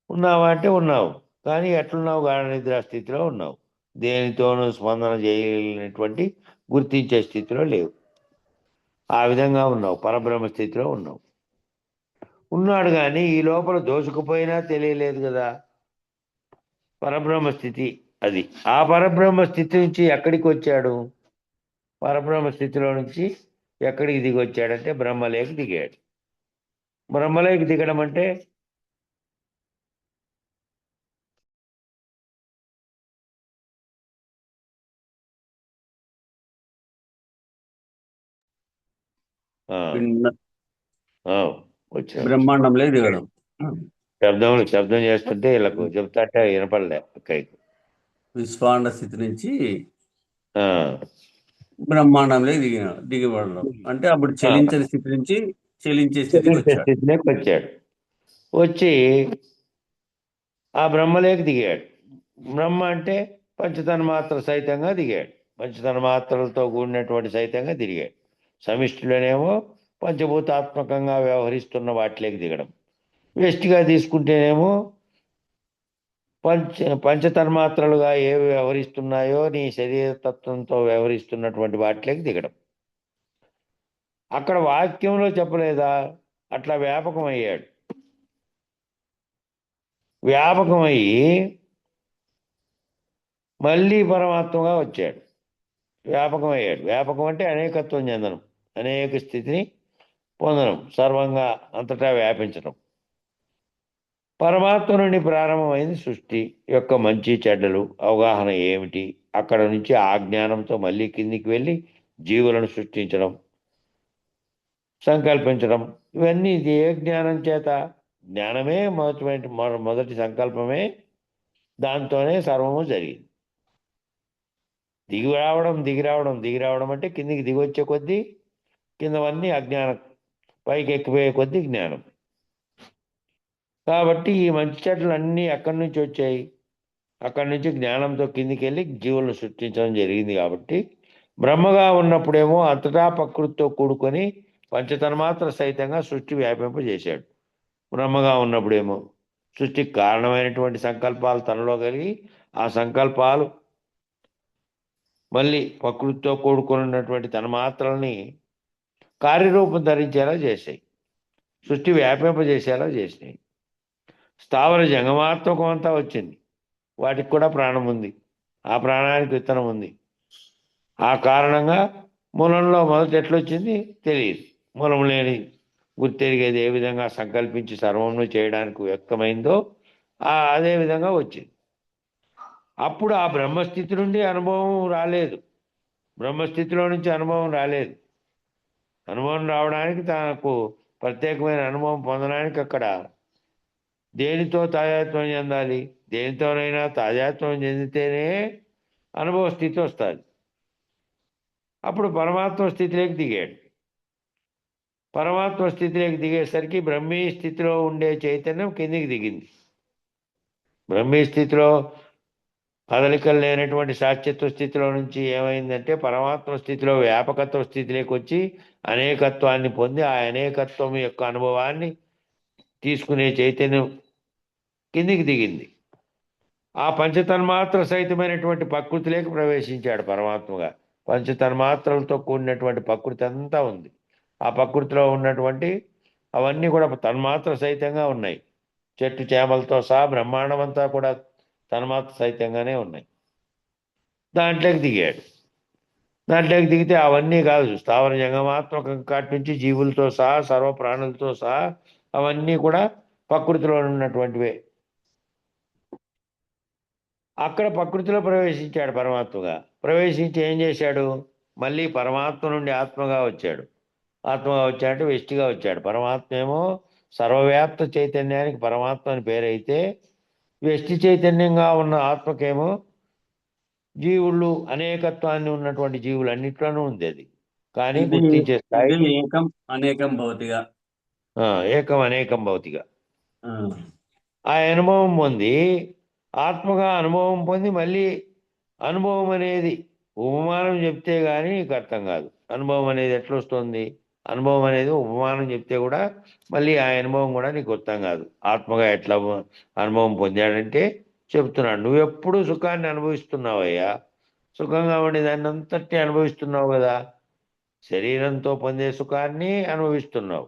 ఉన్నావా అంటే ఉన్నావు, కానీ ఎట్లున్నావు? గాఢ నిద్రా స్థితిలో ఉన్నావు. దేనితోనూ స్పందన చేయలేనటువంటి గుర్తించే స్థితిలో లేవు. ఆ విధంగా ఉన్నావు, పరబ్రహ్మ స్థితిలో ఉన్నావు. ఉన్నాడు కానీ ఈ లోపల దోసుకుపోయినా తెలియలేదు కదా. పరబ్రహ్మ స్థితి అది. ఆ పరబ్రహ్మ స్థితి నుంచి ఎక్కడికి వచ్చాడు? పరబ్రహ్మ స్థితిలో నుంచి ఎక్కడికి దిగి వచ్చాడంటే బ్రహ్మలేకి దిగాడు. బ్రహ్మలేకి దిగడం అంటే వచ్చాడు. బ్రహ్మాండంలో దిగడం. శబ్దం చేస్తుంటే వీళ్ళకు చెప్తాంటే వినపడలే. విశ్వాండ స్థితి నుంచి బ్రహ్మాండంలో దిగబడడం అంటే అప్పుడు చలించని స్థితి నుంచి చలించే స్థితిలోకి వచ్చాడు. వచ్చి ఆ బ్రహ్మలేకి దిగాడు. బ్రహ్మ అంటే పంచతన్మాత్ర సహితంగా దిగాడు. పంచతన్మాత్రలతో కూడినటువంటి సహితంగా దిగాడు. సమిష్టిలోనేమో పంచభూతాత్మకంగా వ్యవహరిస్తున్న వాటిలోకి దిగడం. వెస్ట్గా తీసుకుంటేనేమో పంచతన్మాత్రలుగా ఏవి వ్యవహరిస్తున్నాయో నీ శరీరతత్వంతో వ్యవహరిస్తున్నటువంటి వాటిలోకి దిగడం. అక్కడ వాక్యంలో చెప్పలేదా? అట్లా వ్యాపకమయ్యాడు. వ్యాపకమయ్యి మళ్ళీ పరమాత్మగా వచ్చాడు, వ్యాపకం అయ్యాడు. వ్యాపకం అంటే అనేకత్వం చెందడం, అనేక స్థితిని పొందడం, సర్వంగా అంతటా వ్యాపించడం. పరమాత్మ నుండి ప్రారంభమైంది సృష్టి యొక్క మంచి చెడ్డలు అవగాహన ఏమిటి, అక్కడ నుంచి ఆ జ్ఞానంతో మళ్ళీ కిందికి వెళ్ళి జీవులను సృష్టించడం, సంకల్పించడం. ఇవన్నీ ఇది ఏ జ్ఞానం చేత? జ్ఞానమే మొదటి సంకల్పమే, దాంతోనే సర్వము జరిగింది. దిగి రావడం దిగి రావడం దిగి రావడం అంటే కిందికి దిగి వచ్చే కొద్దీ కిందవన్నీ అజ్ఞానం, పైకి ఎక్కిపోయే కొద్దీ జ్ఞానం. కాబట్టి ఈ మంచి చెట్లు అన్నీ ఎక్కడి నుంచి వచ్చాయి? అక్కడి నుంచి జ్ఞానంతో కిందికి వెళ్ళి జీవులను సృష్టించడం జరిగింది. కాబట్టి బ్రహ్మగా ఉన్నప్పుడేమో అంతటా ప్రకృతితో కూడుకొని పంచతన్మాత్ర సహితంగా సృష్టి వ్యాపింపజేశాడు. బ్రహ్మగా ఉన్నప్పుడేమో సృష్టికి కారణమైనటువంటి సంకల్పాలు తనలో కలిగి ఆ సంకల్పాలు మళ్ళీ ప్రకృతితో కూడుకున్నటువంటి తన మాత్రల్ని కార్యరూపం ధరించేలా చేశాయి, సృష్టి వ్యాపింపజేసేలా చేసినాయి. స్థావర జంగమాత్మకం అంతా వచ్చింది, వాటికి కూడా ప్రాణం ఉంది, ఆ ప్రాణానికి విత్తనం ఉంది. ఆ కారణంగా మూలంలో మొదట ఎట్లొచ్చింది తెలియదు. మూలం లేని గుర్తెరిగేది ఏ విధంగా సంకల్పించి సర్వమును చేయడానికి వ్యక్తమైందో అదే విధంగా వచ్చింది. అప్పుడు ఆ బ్రహ్మస్థితి నుండి అనుభవం రాలేదు, బ్రహ్మస్థితిలో నుంచి అనుభవం రాలేదు. అనుభవం రావడానికి తనకు ప్రత్యేకమైన అనుభవం పొందడానికి అక్కడ దేనితో తాజాత్వం చెందాలి? దేనితోనైనా తాజాత్వం చెందితేనే అనుభవ స్థితి వస్తుంది. అప్పుడు పరమాత్మ స్థితిలోకి దిగాడు. పరమాత్మ స్థితిలోకి దిగేసరికి బ్రహ్మీ స్థితిలో ఉండే చైతన్యం కిందికి దిగింది. బ్రహ్మీ స్థితిలో కదలికలు లేనటువంటి సాక్షిత్వ స్థితిలో నుంచి ఏమైందంటే పరమాత్మ స్థితిలో వ్యాపకత్వ స్థితిలోకి వచ్చి అనేకత్వాన్ని పొంది ఆ అనేకత్వం యొక్క అనుభవాన్ని తీసుకునే చైతన్యం కిందికి దిగింది. ఆ పంచతన్మాత్ర సహితమైనటువంటి ప్రకృతిలోకి ప్రవేశించాడు పరమాత్మగా. పంచతన్మాత్రలతో కూడినటువంటి ప్రకృతి అంతా ఉంది. ఆ ప్రకృతిలో ఉన్నటువంటి అవన్నీ కూడా తన్మాత్ర సహితంగా ఉన్నాయి. చెట్టు చేమలతో సహా బ్రహ్మాండం అంతా కూడా తన్మాత్ర సహితంగానే ఉన్నాయి. దాంట్లోకి దిగాడు. దాంట్లోకి దిగితే అవన్నీ కాదు, స్థావర జంగమాత్మకం కాటి నుంచి జీవులతో సహా సర్వ ప్రాణులతో సహా అవన్నీ కూడా ప్రకృతిలో ఉన్నటువంటివే. అక్కడ ప్రకృతిలో ప్రవేశించాడు పరమాత్మగా. ప్రవేశించి ఏం చేశాడు? మళ్ళీ పరమాత్మ నుండి ఆత్మగా వచ్చాడు. ఆత్మగా వచ్చాడంటే వ్యష్టిగా వచ్చాడు. పరమాత్మ ఏమో సర్వవ్యాప్త చైతన్యానికి పరమాత్మ అని పేరైతే, వ్యష్టి చైతన్యంగా ఉన్న ఆత్మకేమో జీవుళ్ళు అనేకత్వాన్ని ఉన్నటువంటి జీవులు అన్నిట్లోనూ ఉంది అది. కానీ ఇది గుర్తించే ఇది స్థాయికి ఏకం అనేకం భౌతిక. ఏకం అనేకం భౌతిక. ఆ, ఆ అనుభవం పొంది ఆత్మగా అనుభవం పొంది మళ్ళీ అనుభవం అనేది ఉపమానం చెప్తే కానీ నీకు అర్థం కాదు. అనుభవం అనేది ఎట్లా వస్తుంది? అనుభవం అనేది ఉపమానం చెప్తే కూడా మళ్ళీ ఆ అనుభవం కూడా నీకు అర్థం కాదు. ఆత్మగా ఎట్లా అనుభవం పొందాడంటే చెప్తున్నాడు, నువ్వెప్పుడు సుఖాన్ని అనుభవిస్తున్నావయ్యా, సుఖంగా ఉండే దాన్ని అంతటి అనుభవిస్తున్నావు కదా. శరీరంతో పొందే సుఖాన్ని అనుభవిస్తున్నావు.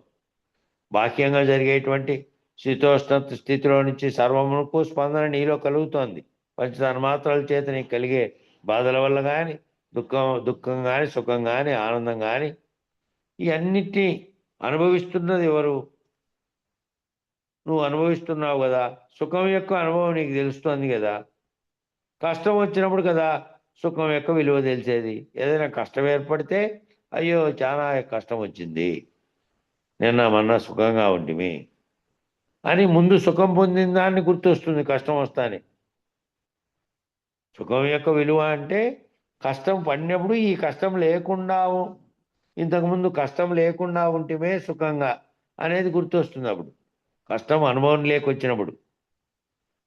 బాహ్యంగా జరిగేటువంటి శీతోష్ణ స్థితిలో నుంచి సర్వమునకు స్పందన నీలో కలుగుతోంది. పంచతన్మాత్రల చేత నీకు కలిగే బాధల వల్ల కానీ దుఃఖం కానీ సుఖం కానీ ఆనందం కానీ ఈ అన్నిటినీ అనుభవిస్తున్నది ఎవరు? నువ్వు అనుభవిస్తున్నావు కదా. సుఖం యొక్క అనుభవం నీకు తెలుస్తోంది కదా. కష్టం వచ్చినప్పుడు కదా సుఖం యొక్క విలువ తెలిసేది. ఏదైనా కష్టం ఏర్పడితే అయ్యో చాలా కష్టం వచ్చింది, నిన్న మొన్న సుఖంగా ఉంటిమి అని ముందు సుఖం పొందిన దాన్ని గుర్తొస్తుంది కష్టం వస్తానే. సుఖం యొక్క విలువ అంటే కష్టం పడినప్పుడు ఈ కష్టం లేకుండా ఇంతకుముందు కష్టం లేకుండా ఉంటమే సుఖంగా అనేది గుర్తొస్తుంది. అప్పుడు కష్టం అనుభవం లేకొచ్చినప్పుడు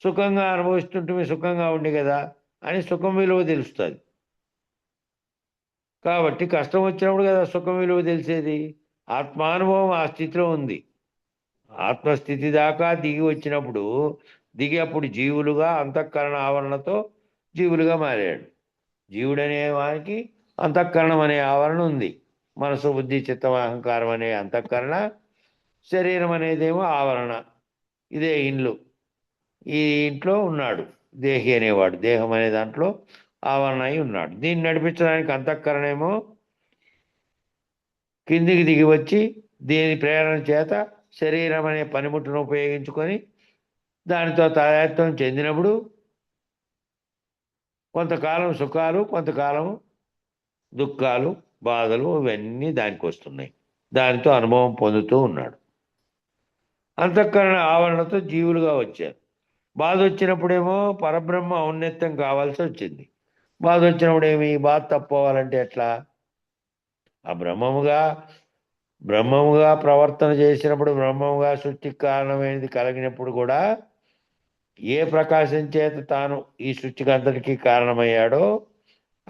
సుఖంగా అనుభవిస్తుంటే సుఖంగా ఉండి కదా అని సుఖం విలువ తెలుస్తుంది. కాబట్టి కష్టం వచ్చినప్పుడు కదా సుఖం విలువ తెలిసేది. ఆత్మానుభవం ఆ స్థితిలో ఉంది. ఆత్మస్థితి దాకా దిగి వచ్చినప్పుడు దిగి అప్పుడు జీవులుగా అంతఃకరణ ఆవరణతో జీవులుగా మారాడు. జీవుడనే వానికి అంతఃకరణం అనే ఆవరణ ఉంది. మనసు బుద్ధి చిత్తం అహంకారం అనే అంతఃకరణ, శరీరం అనేదేమో ఆవరణ. ఇదే ఇండ్లు. ఈ ఇంట్లో ఉన్నాడు దేహి అనేవాడు, దేహం అనే దాంట్లో ఆవరణ అయి ఉన్నాడు. దీన్ని నడిపించడానికి అంతఃకరణేమో కిందికి దిగి వచ్చి దీని ప్రేరణ చేత శరీరం అనే పనిముట్టును ఉపయోగించుకొని దానితో తాదాత్మ్యం చెందినప్పుడు కొంతకాలం సుఖాలు, కొంతకాలం దుఃఖాలు, బాధలు ఇవన్నీ దానికి వస్తున్నాయి. దానితో అనుభవం పొందుతూ ఉన్నాడు. అంతఃకరణ ఆవరణతో జీవులుగా వచ్చారు. బాధ వచ్చినప్పుడేమో పరబ్రహ్మ ఔన్నత్యం కావాల్సి వచ్చింది. బాధ వచ్చినప్పుడు ఏమి, బాధ తప్పుకోవాలంటే ఎట్లా? ఆ బ్రహ్మముగా ప్రవర్తన చేసినప్పుడు, బ్రహ్మముగా సృష్టికి కారణమైనది కలిగినప్పుడు కూడా ఏ ప్రకాశం చేత తాను ఈ సృష్టికి అంతటికీ కారణమయ్యాడో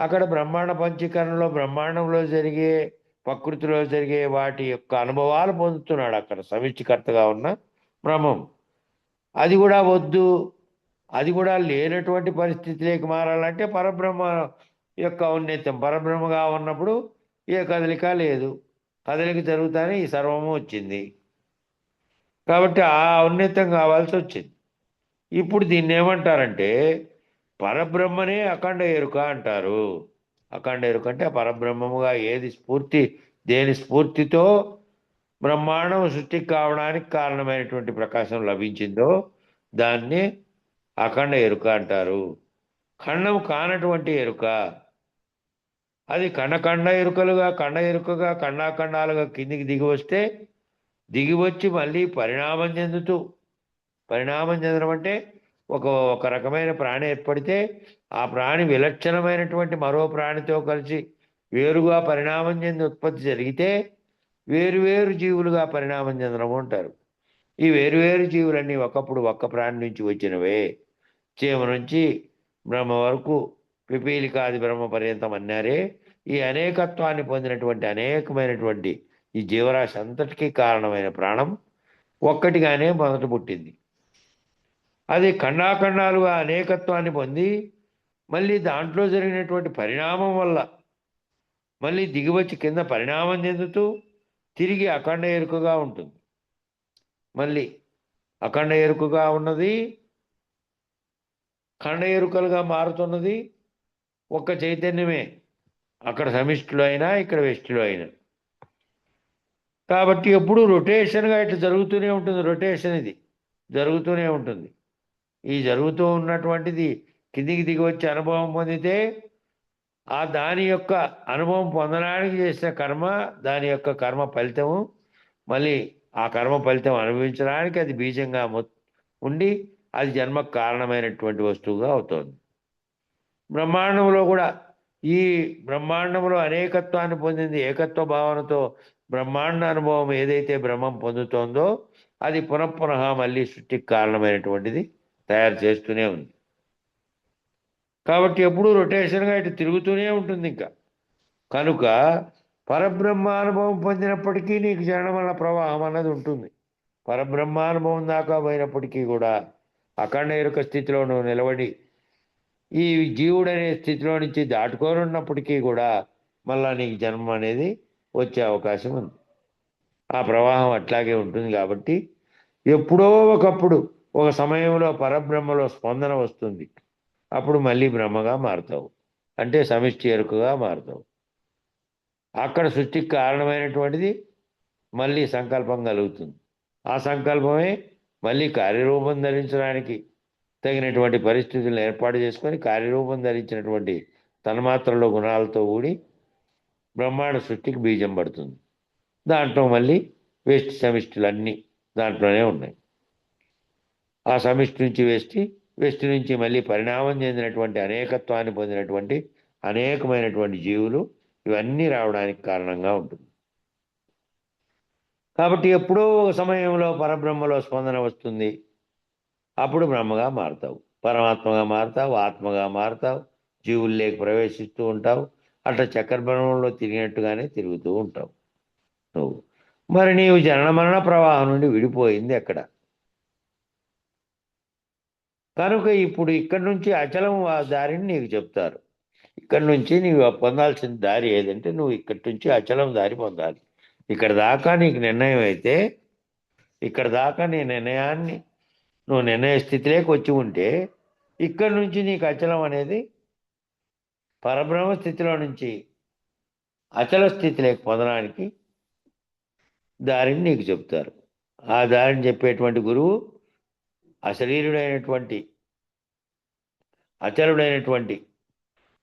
అక్కడ బ్రహ్మాండ పంచీకరణలో, బ్రహ్మాండంలో జరిగే, ప్రకృతిలో జరిగే వాటి యొక్క అనుభవాలు పొందుతున్నాడు అక్కడ సమిష్టికర్తగా ఉన్న బ్రహ్మం. అది కూడా వద్దు, అది కూడా లేనటువంటి పరిస్థితిలోకి మారాలంటే పరబ్రహ్మ యొక్క ఔన్నత్యం. పరబ్రహ్మగా ఉన్నప్పుడు ఏ కదలిక లేదు, కదలిక జరుగుతానే ఈ సర్వము వచ్చింది. కాబట్టి ఆ ఔన్నత్యం కావాల్సి వచ్చింది. ఇప్పుడు దీన్ని ఏమంటారంటే పరబ్రహ్మనే అఖండ ఎరుక అంటారు. అఖండ ఎరుక అంటే పరబ్రహ్మముగా ఏది స్ఫూర్తి, దేని స్ఫూర్తితో బ్రహ్మాండం సృష్టికి కావడానికి కారణమైనటువంటి ప్రకాశం లభించిందో దాన్ని అఖండ ఎరుక అంటారు. ఖండం కానటువంటి ఎరుక, అది ఖండ ఎరుకలుగా, ఖండ ఎరుకగా, ఖండాఖండాలుగా కిందికి దిగి వస్తే, దిగి వచ్చి మళ్ళీ పరిణామం చెందుతూ, పరిణామం చెందడం అంటే ఒక రకమైన ప్రాణి ఏర్పడితే ఆ ప్రాణి విలక్షణమైనటువంటి మరో ప్రాణితో కలిసి వేరుగా పరిణామం చెంది ఉత్పత్తి జరిగితే వేరువేరు జీవులుగా పరిణామం చెందడం అంటారు. ఈ వేరువేరు జీవులన్నీ ఒకప్పుడు ఒక్క ప్రాణి నుంచి వచ్చినవే. చీమ నుంచి బ్రహ్మ వరకు పిపీలికాది బ్రహ్మ పర్యంతం అన్నారే. ఈ అనేకత్వాన్ని పొందినటువంటి అనేకమైనటువంటి ఈ జీవరాశి అంతటికీ కారణమైన ప్రాణం ఒక్కటిగానే మొదట పుట్టింది. అది ఖండాఖండాలుగా అనేకత్వాన్ని పొంది మళ్ళీ దాంట్లో జరిగినటువంటి పరిణామం వల్ల మళ్ళీ దిగివచ్చి కింద పరిణామం చెందుతూ తిరిగి అఖండ ఎరుకగా ఉంటుంది. మళ్ళీ అఖండ ఎరుకగా ఉన్నది ఖండ ఎరుకలుగా మారుతున్నది ఒక్క చైతన్యమే, అక్కడ సమిష్టిలో అయినా ఇక్కడ వెష్టిలో అయినా. కాబట్టి ఎప్పుడు రొటేషన్గా ఇట్లా జరుగుతూనే ఉంటుంది. రొటేషన్ ఇది జరుగుతూనే ఉంటుంది. ఈ జరుగుతూ ఉన్నటువంటిది కిందికి దిగి వచ్చి అనుభవం పొందితే ఆ దాని యొక్క అనుభవం పొందడానికి చేసిన కర్మ, దాని యొక్క కర్మ ఫలితము, మళ్ళీ ఆ కర్మ ఫలితం అనుభవించడానికి అది బీజంగా ఉండి అది జన్మకు కారణమైనటువంటి వస్తువుగా అవుతోంది. బ్రహ్మాండంలో కూడా ఈ బ్రహ్మాండంలో అనేకత్వాన్ని పొందింది ఏకత్వ భావనతో బ్రహ్మాండ అనుభవం ఏదైతే బ్రహ్మం పొందుతోందో అది పునఃపునః మళ్ళీ సృష్టికి కారణమైనటువంటిది తయారు చేస్తూనే ఉంది. కాబట్టి ఎప్పుడూ రొటేషన్గా ఇటు తిరుగుతూనే ఉంటుంది. ఇంకా కనుక పరబ్రహ్మానుభవం పొందినప్పటికీ నీకు జనమల ప్రవాహం అన్నది ఉంటుంది. పరబ్రహ్మానుభవం దాకా పోయినప్పటికీ కూడా అఖండ ఎరుక స్థితిలో నువ్వు నిలబడి ఈ జీవుడనే స్థితిలో నుంచి దాటుకోనున్నప్పటికీ కూడా మళ్ళా నీకు జన్మ అనేది వచ్చే అవకాశం ఉంది. ఆ ప్రవాహం అట్లాగే ఉంటుంది. కాబట్టి ఎప్పుడో ఒకప్పుడు ఒక సమయంలో పరబ్రహ్మలో స్పందన వస్తుంది. అప్పుడు మళ్ళీ బ్రహ్మగా మారుతావు, అంటే సమిష్టి ఎరుకగా మారుతావు. అక్కడ సృష్టికి కారణమైనటువంటిది మళ్ళీ సంకల్పం కలుగుతుంది. ఆ సంకల్పమే మళ్ళీ కార్యరూపం ధరించడానికి తగినటువంటి పరిస్థితులను ఏర్పాటు చేసుకొని కార్యరూపం ధరించినటువంటి తన్మాత్రలో గుణాలతో కూడి బ్రహ్మాండ సృష్టికి బీజం పడుతుంది. దాంట్లో మళ్ళీ వేష్టి సమిష్టిలు అన్నీ దాంట్లోనే ఉన్నాయి. ఆ సమిష్టి నుంచి వేష్టి నుంచి మళ్ళీ పరిణామం చెందినటువంటి అనేకత్వాన్ని పొందినటువంటి అనేకమైనటువంటి జీవులు ఇవన్నీ రావడానికి కారణంగా ఉంటుంది. కాబట్టి ఎప్పుడో ఒక సమయంలో పరబ్రహ్మలో స్పందన వస్తుంది. అప్పుడు బ్రహ్మగా మారుతావు, పరమాత్మగా మారుతావు, ఆత్మగా మారుతావు, జీవుల్లోకి ప్రవేశిస్తూ ఉంటావు. అట్లా చక్రబ్రహ్మంలో తిరిగినట్టుగానే తిరుగుతూ ఉంటావు నువ్వు. మరి నీవు జనన మరణ ప్రవాహం నుండి విడిపోయింది ఎక్కడ? కనుక ఇప్పుడు ఇక్కడి నుంచి అచలం ఆ దారిని నీకు చెప్తారు. ఇక్కడి నుంచి నీవు పొందాల్సిన దారి ఏదంటే నువ్వు ఇక్కడి నుంచి అచలం దారి పొందాలి. ఇక్కడ దాకా నీకు నిర్ణయం అయితే, ఇక్కడ దాకా నీ నిర్ణయాన్ని నువ్వు నిర్ణయ స్థితిలోకి వచ్చి ఉంటే ఇక్కడి నుంచి నీకు అచలం అనేది పరబ్రహ్మ స్థితిలో నుంచి అచల స్థితిలోకి పొందడానికి దారిని నీకు చెప్తారు. ఆ దారిని చెప్పేటువంటి గురువు అశరీరుడైనటువంటి అచలుడైనటువంటి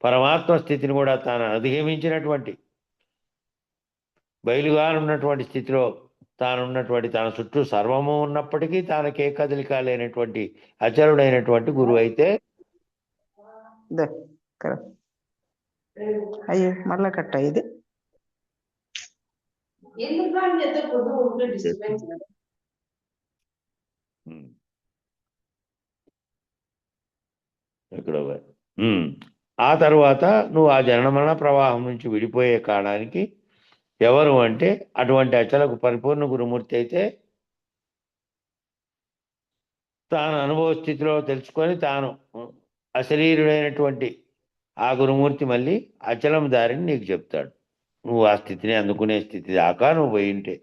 పరమాత్మ స్థితిని కూడా తాను అధిగమించినటువంటి బయలుగా ఉన్నటువంటి స్థితిలో తానున్నటువంటి తన చుట్టూ సర్వము ఉన్నప్పటికీ తానకే కదలిక లేనటువంటి అచలుడైనటువంటి గురువు అయితే దా, కరెక్ట్. అయ్యో మళ్ళా కట్ అయ్యేది. ఉమ్, ఎక్కడో పోయి. ఆ తరువాత నువ్వు ఆ జనన ప్రవాహం నుంచి విడిపోయే కాలానికి ఎవరు అంటే అటువంటి అచలకు పరిపూర్ణ గురుమూర్తి అయితే తాను అనుభవ స్థితిలో తెలుసుకొని తాను అశరీరుడైనటువంటి ఆ గురుమూర్తి మళ్ళీ అచలం దారిని నీకు చెప్తాడు. నువ్వు ఆ స్థితిని అందుకునే స్థితి దాకా నువ్వు పోయింటే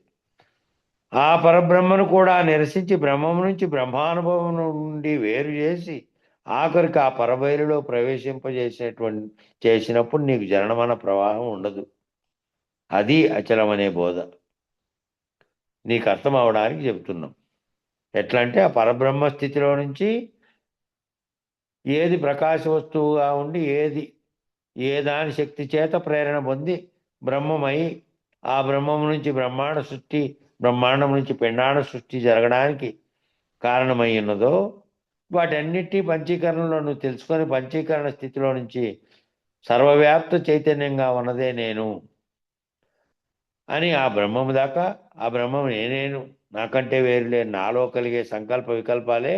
ఆ పరబ్రహ్మను కూడా నిరసించి బ్రహ్మం నుంచి బ్రహ్మానుభవం నుండి వేరు చేసి ఆఖరికి ఆ పరబయలులో చేసినప్పుడు నీకు జననమన ప్రవాహం ఉండదు. అది అచలం అనే బోధ నీకు అర్థం అవడానికి చెప్తున్నాం. ఎట్లా అంటే ఆ పరబ్రహ్మ స్థితిలో నుంచి ఏది ప్రకాశ వస్తువుగా ఉండి ఏ దాని శక్తి చేత ప్రేరణ పొంది బ్రహ్మమై ఆ బ్రహ్మం నుంచి బ్రహ్మాండం నుంచి పిండాండ సృష్టి జరగడానికి కారణమై ఉన్నదో వాటన్నిటి పంచీకరణలో నువ్వు తెలుసుకొని పంచీకరణ స్థితిలో నుంచి సర్వవ్యాప్త చైతన్యంగా ఉన్నదే నేను అని ఆ బ్రహ్మము దాకా ఆ బ్రహ్మం నేనేను నాకంటే వేరులే నాలో కలిగే సంకల్ప వికల్పాలే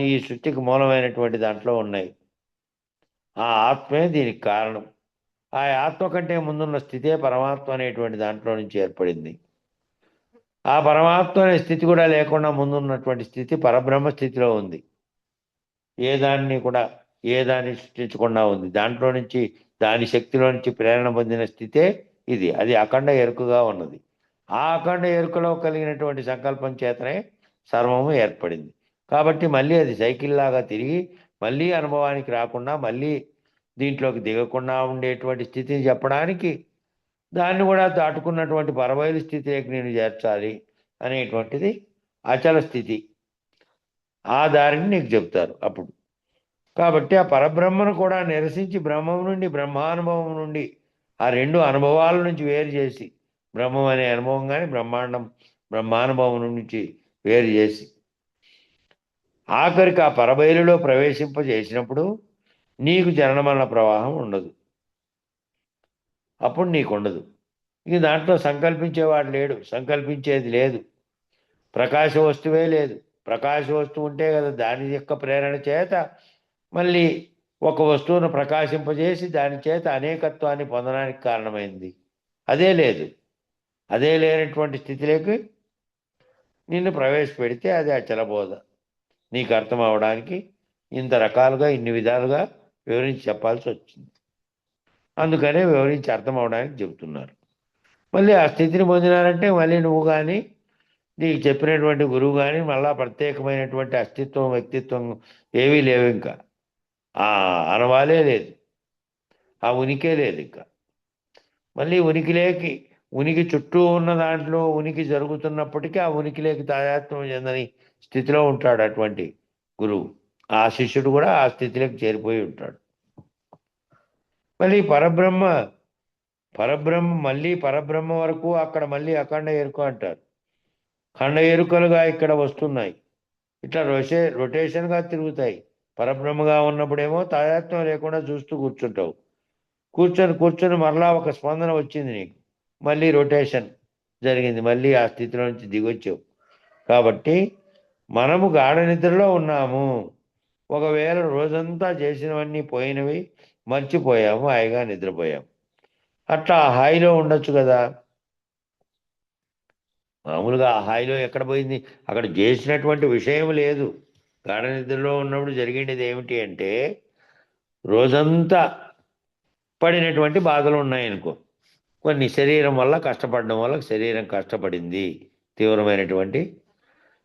ఈ సృష్టికి మూలమైనటువంటి దాంట్లో ఉన్నాయి. ఆ ఆత్మే దీనికి కారణం. ఆ ఆత్మ కంటే ముందున్న స్థితే పరమాత్మ అనేటువంటి దాంట్లో నుంచి ఏర్పడింది. ఆ పరమాత్మ అనే స్థితి కూడా లేకుండా ముందున్నటువంటి స్థితి పరబ్రహ్మ స్థితిలో ఉంది. ఏ దాన్ని సృష్టించకుండా ఉంది. దాంట్లో నుంచి దాని శక్తిలో నుంచి ప్రేరణ పొందిన స్థితే ఇది. అది అఖండ ఎరుకగా ఉన్నది. ఆ అఖండ ఎరుకలో కలిగినటువంటి సంకల్పం చేతనే సర్వము ఏర్పడింది. కాబట్టి మళ్ళీ అది సైకిల్ లాగా తిరిగి మళ్ళీ అనుభవానికి రాకుండా మళ్ళీ దీంట్లోకి దిగకుండా ఉండేటువంటి స్థితిని చెప్పడానికి దాన్ని కూడా దాటుకున్నటువంటి పరబయలు స్థితిలోకి నేను చేర్చాలి అనేటువంటిది అచల స్థితి. ఆ దారిని నీకు చెప్తారు అప్పుడు. కాబట్టి ఆ పరబ్రహ్మను కూడా నిరసించి బ్రహ్మం నుండి బ్రహ్మానుభవం నుండి ఆ రెండు అనుభవాల నుంచి వేరు చేసి బ్రహ్మం అనే అనుభవం కానీ బ్రహ్మానుభవం నుంచి వేరు చేసి ఆఖరికి ఆ పరబయలులో ప్రవేశింపజేసినప్పుడు నీకు జననమరణ ప్రవాహం ఉండదు. అప్పుడు నీకు ఉండదు. ఇంక దాంట్లో సంకల్పించేవాడు లేడు, సంకల్పించేది లేదు, ప్రకాశ వస్తువే లేదు. ప్రకాశ వస్తువు ఉంటే కదా దాని యొక్క ప్రేరణ చేత మళ్ళీ ఒక వస్తువును ప్రకాశింపజేసి దాని చేత అనేకత్వాన్ని పొందడానికి కారణమైంది. అదే లేదు. అదే లేనటువంటి స్థితిలోకి నిన్ను ప్రవేశపెడితే అది అచలబోధ. నీకు అర్థం అవడానికి ఇంత రకాలుగా ఇన్ని విధాలుగా వివరించి చెప్పాల్సి వచ్చింది. అందుకనే వివరించి అర్థం అవడానికి చెబుతున్నారు. మళ్ళీ ఆ స్థితిని పొందినారంటే మళ్ళీ నువ్వు కానీ నీకు చెప్పినటువంటి గురువు కానీ మళ్ళా ప్రత్యేకమైనటువంటి అస్తిత్వం వ్యక్తిత్వం ఏవీ లేవు. ఇంకా ఆ అనవాలే లేదు, ఆ ఉనికే లేదు. ఇంకా మళ్ళీ ఉనికి చుట్టూ ఉన్న దాంట్లో ఉనికి జరుగుతున్నప్పటికీ ఆ ఉనికిలోకి తాదాత్మ్యం చెందని స్థితిలో ఉంటాడు అటువంటి గురువు. ఆ శిష్యుడు కూడా ఆ స్థితిలోకి చేరిపోయి ఉంటాడు. మళ్ళీ పరబ్రహ్మ వరకు అక్కడ మళ్ళీ అఖండ ఎరుక అంటారు. ఖండ ఎరుకలుగా ఇక్కడ వస్తున్నాయి. ఇట్లా రొటేషన్గా తిరుగుతాయి. పరబ్రహ్మగా ఉన్నప్పుడేమో తాదాత్మ్యం లేకుండా చూస్తూ కూర్చుంటావు. కూర్చొని మరలా ఒక స్పందన వచ్చింది నీకు, మళ్ళీ రొటేషన్ జరిగింది, మళ్ళీ ఆ స్థితిలో నుంచి దిగొచ్చావు. కాబట్టి మనము గాఢ నిద్రలో ఉన్నాము. ఒకవేళ రోజంతా చేసినవన్నీ పోయినవి, మర్చిపోయాము, హాయిగా నిద్రపోయాము. అట్లా హాయిలో ఉండొచ్చు కదా. మామూలుగా ఆ హాయిలో ఎక్కడ పోయింది? అక్కడ చేసినటువంటి విషయం లేదు. గాఢ నిద్రలో ఉన్నప్పుడు జరిగేది ఏమిటి అంటే రోజంతా పడినటువంటి బాధలు ఉన్నాయనుకో. కొన్ని శరీరం వల్ల కష్టపడడం వల్ల శరీరం కష్టపడింది, తీవ్రమైనటువంటి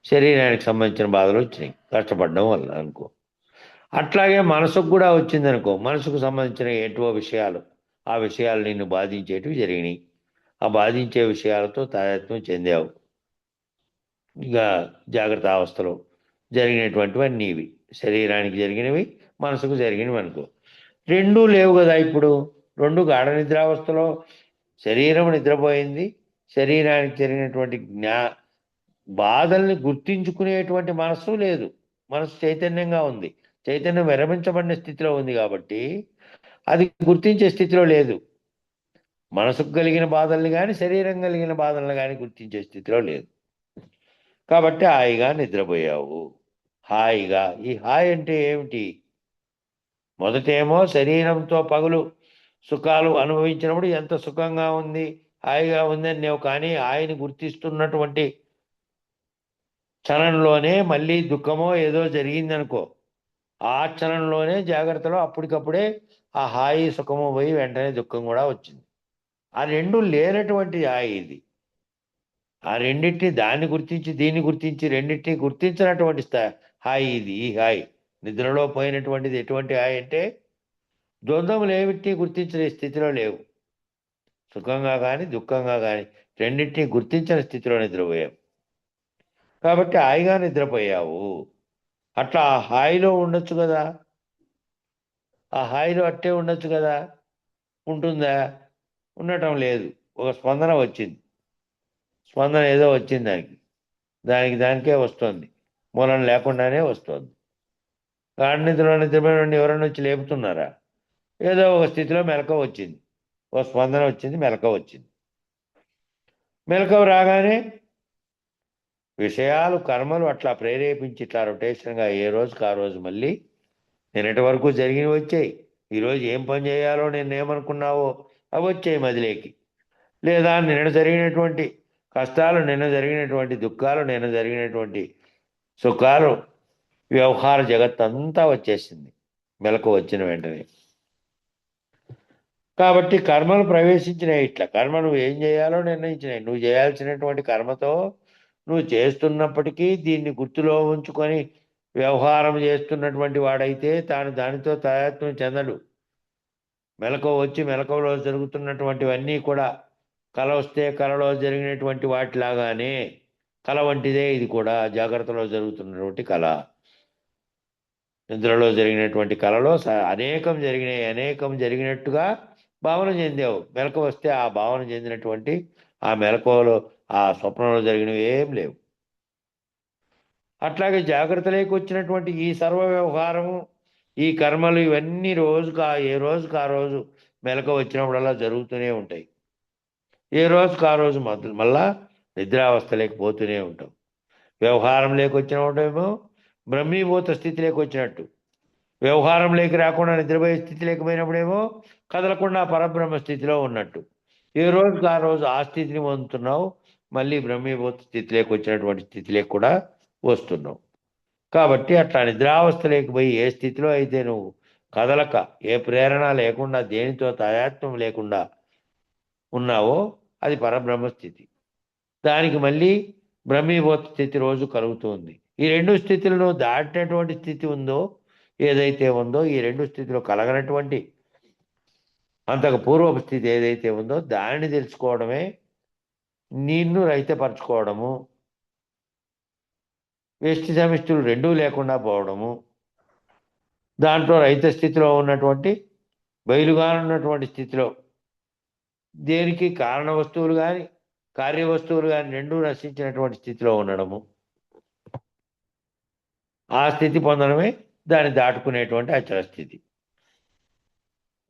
శరీరానికి సంబంధించిన బాధలు వచ్చినాయి కష్టపడడం వల్ల అనుకో. అట్లాగే మనసుకు కూడా వచ్చిందనుకో, మనసుకు సంబంధించిన ఎటువో విషయాలు, ఆ విషయాలు నిన్ను బాధించేటివి జరిగినాయి. ఆ బాధించే విషయాలతో తాదాత్మ్యం చెందావు. ఇక జాగ్రత్త అవస్థలో జరిగినటువంటివన్నీ ఇవి శరీరానికి జరిగినవి, మనసుకు జరిగినవి అనుకో. రెండూ లేవు కదా ఇప్పుడు. రెండు గాఢ నిద్రావస్థలో శరీరం నిద్రపోయింది. శరీరానికి జరిగినటువంటి బాధల్ని గుర్తించుకునేటువంటి మనస్సు లేదు. మనసు చైతన్యంగా ఉంది. చైతన్యం విరమించబడిన స్థితిలో ఉంది కాబట్టి అది గుర్తించే స్థితిలో లేదు. మనసుకు కలిగిన బాధల్ని కానీ శరీరం కలిగిన బాధల్ని కానీ గుర్తించే స్థితిలో లేదు. కాబట్టి హాయిగా నిద్రపోయావు. హాయిగా. ఈ హాయి అంటే ఏమిటి? మొదటేమో శరీరంతో పగులు సుఖాలు అనుభవించినప్పుడు ఎంత సుఖంగా ఉంది, హాయిగా ఉందని నీవు కానీ హాయిని గుర్తిస్తున్నటువంటి క్షణంలోనే మళ్ళీ దుఃఖమో ఏదో జరిగిందనుకో, ఆ క్షణంలోనే జాగ్రత్తలో అప్పటికప్పుడే ఆ హాయి సుఖము పోయి వెంటనే దుఃఖం కూడా వచ్చింది. ఆ రెండు లేనటువంటి హాయి ఇది. ఆ రెండింటిని దాన్ని గుర్తించి దీన్ని గుర్తించి రెండింటిని గుర్తించినటువంటి హాయి ఇది. ఈ హాయి నిద్రలో పోయినటువంటిది ఎటువంటి హాయి అంటే ద్వంద్వములు ఏమిటిని గుర్తించిన స్థితిలో లేవు. సుఖంగా కానీ దుఃఖంగా కానీ రెండింటిని గుర్తించిన స్థితిలో నిద్రపోయావు. కాబట్టి హాయిగా నిద్రపోయావు. అట్లా ఆ హాయిలో ఉండొచ్చు కదా. ఆ హాయిలో అట్టే ఉండొచ్చు కదా. ఉంటుందా? ఉండటం లేదు. ఒక స్పందన వచ్చింది. స్పందన ఏదో వచ్చింది దానికే వస్తుంది. మూలం లేకుండానే వస్తుంది. గాఢ నిద్రలో నిద్రపోయిన ఎవరైనా వచ్చి లేపుతున్నారా? ఏదో ఒక స్థితిలో మెలకువ వచ్చింది. ఒక స్పందన వచ్చింది, మెలకువ వచ్చింది. మెలకువ రాగానే విషయాలు కర్మలు అట్లా ప్రేరేపించి ఇట్లా రొటేషన్గా ఏ రోజుకి ఆ రోజు మళ్ళీ నిన్నటి వరకు జరిగినవి వచ్చాయి. ఈరోజు ఏం పని చేయాలో ఏమనుకున్నావో అవి వచ్చాయి మదిలేకి. లేదా నిన్న జరిగినటువంటి కష్టాలు, నిన్న జరిగినటువంటి దుఃఖాలు, నిన్న జరిగినటువంటి సుఖాలు, వ్యవహార జగత్తంతా వచ్చేసింది మెలకు వచ్చిన వెంటనే. కాబట్టి కర్మలు ప్రవేశించినాయి. ఇట్లా కర్మ నువ్వు ఏం చేయాలో నిర్ణయించినాయి. నువ్వు చేయాల్సినటువంటి కర్మతో నువ్వు చేస్తున్నప్పటికీ దీన్ని గుర్తులో ఉంచుకొని వ్యవహారం చేస్తున్నటువంటి వాడైతే దానితో తాదాత్మ్యం చెందడు. మెలకువ వచ్చి మెలకువలో జరుగుతున్నటువంటివన్నీ కూడా కల వస్తే కలలో జరిగినటువంటి వాటిలాగానే కల వంటిదే ఇది కూడా. జాగ్రత్తలో జరుగుతున్నటువంటి కళ, నిద్రలో జరిగినటువంటి కళలో అనేకం జరిగినాయి. అనేకం జరిగినట్టుగా భావన చెందావు. మెలకువ వస్తే ఆ భావన చెందినటువంటి ఆ మెలకువలో ఆ స్వప్నంలో జరిగినవి ఏం లేవు. అట్లాగే జాగ్రత్తలోకి వచ్చినటువంటి ఈ సర్వ వ్యవహారము, ఈ కర్మలు, ఇవన్నీ ఏ రోజుకు ఆ రోజు మెలకువ వచ్చినప్పుడల్లా జరుగుతూనే ఉంటాయి. ఏ రోజుకు ఆ రోజు మళ్ళా నిద్రావస్థలోకి పోతూనే ఉంటాం. వ్యవహారం లేకొచ్చినప్పుడేమో బ్రహ్మీభూత స్థితి లేకొచ్చినట్టు, వ్యవహారం లేక రాకుండా నిద్రపోయే స్థితి లేకపోయినప్పుడేమో కదలకుండా పరబ్రహ్మ స్థితిలో ఉన్నట్టు. ఏ రోజుకు ఆ రోజు ఆ స్థితిని పొందుతున్నావు. మళ్ళీ బ్రహ్మీభూత స్థితిలోకి వచ్చినటువంటి స్థితిలోకి కూడా వస్తున్నావు. కాబట్టి అట్లా నిద్రావస్థ లేకపోయి ఏ స్థితిలో అయితే నువ్వు కదలక, ఏ ప్రేరణ లేకుండా, దేనితో తాయాత్వం లేకుండా ఉన్నావో అది పరబ్రహ్మ స్థితి. దానికి మళ్ళీ బ్రహ్మీభూత స్థితి రోజు కలుగుతుంది. ఈ రెండు స్థితులను దాటినటువంటి స్థితి ఉందో, ఏదైతే ఉందో, ఈ రెండు స్థితిలో కలగనటువంటి అంతకు పూర్వపు స్థితి ఏదైతే ఉందో దానిని తెలుసుకోవడమే నిన్ను రహితపరచుకోవడము, వ్యష్టి సమిష్టులు రెండూ లేకుండా పోవడము, దాంట్లో రహిత స్థితిలో ఉన్నటువంటి బయలుగా ఉన్నటువంటి స్థితిలో దేనికి కారణ వస్తువులు కానీ కార్య వస్తువులు కానీ రెండూ నశించినటువంటి స్థితిలో ఉండడము, ఆ స్థితి పొందడమే దాన్ని దాటుకునేటువంటి అచల స్థితి.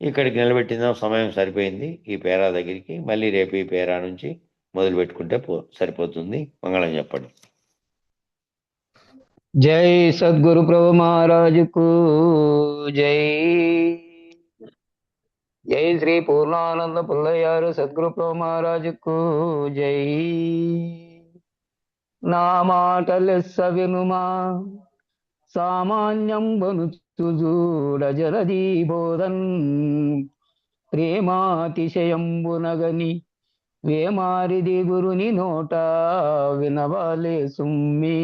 ఇక్కడికి నిలబెట్టిందాం. సమయం సరిపోయింది ఈ పేరా దగ్గరికి. మళ్ళీ రేపు ఈ పేరా నుంచి మొదలు పెట్టుకుంటే సరిపోతుంది. మంగళం చెప్పండి. జై సద్గురు ప్రభు మహారాజుకు జై. జై శ్రీ పూర్ణానంద పుల్లయ్యారు సద్గురు ప్రభు మహారాజుకు జై. నా మాటలెస్స వినుమా సామాన్యం బనుచుజూడ జలదీ బోధన్ ప్రేమాతిశయంబునగని వేమారిది గురుని నోట వినవాలే సుమ్మి.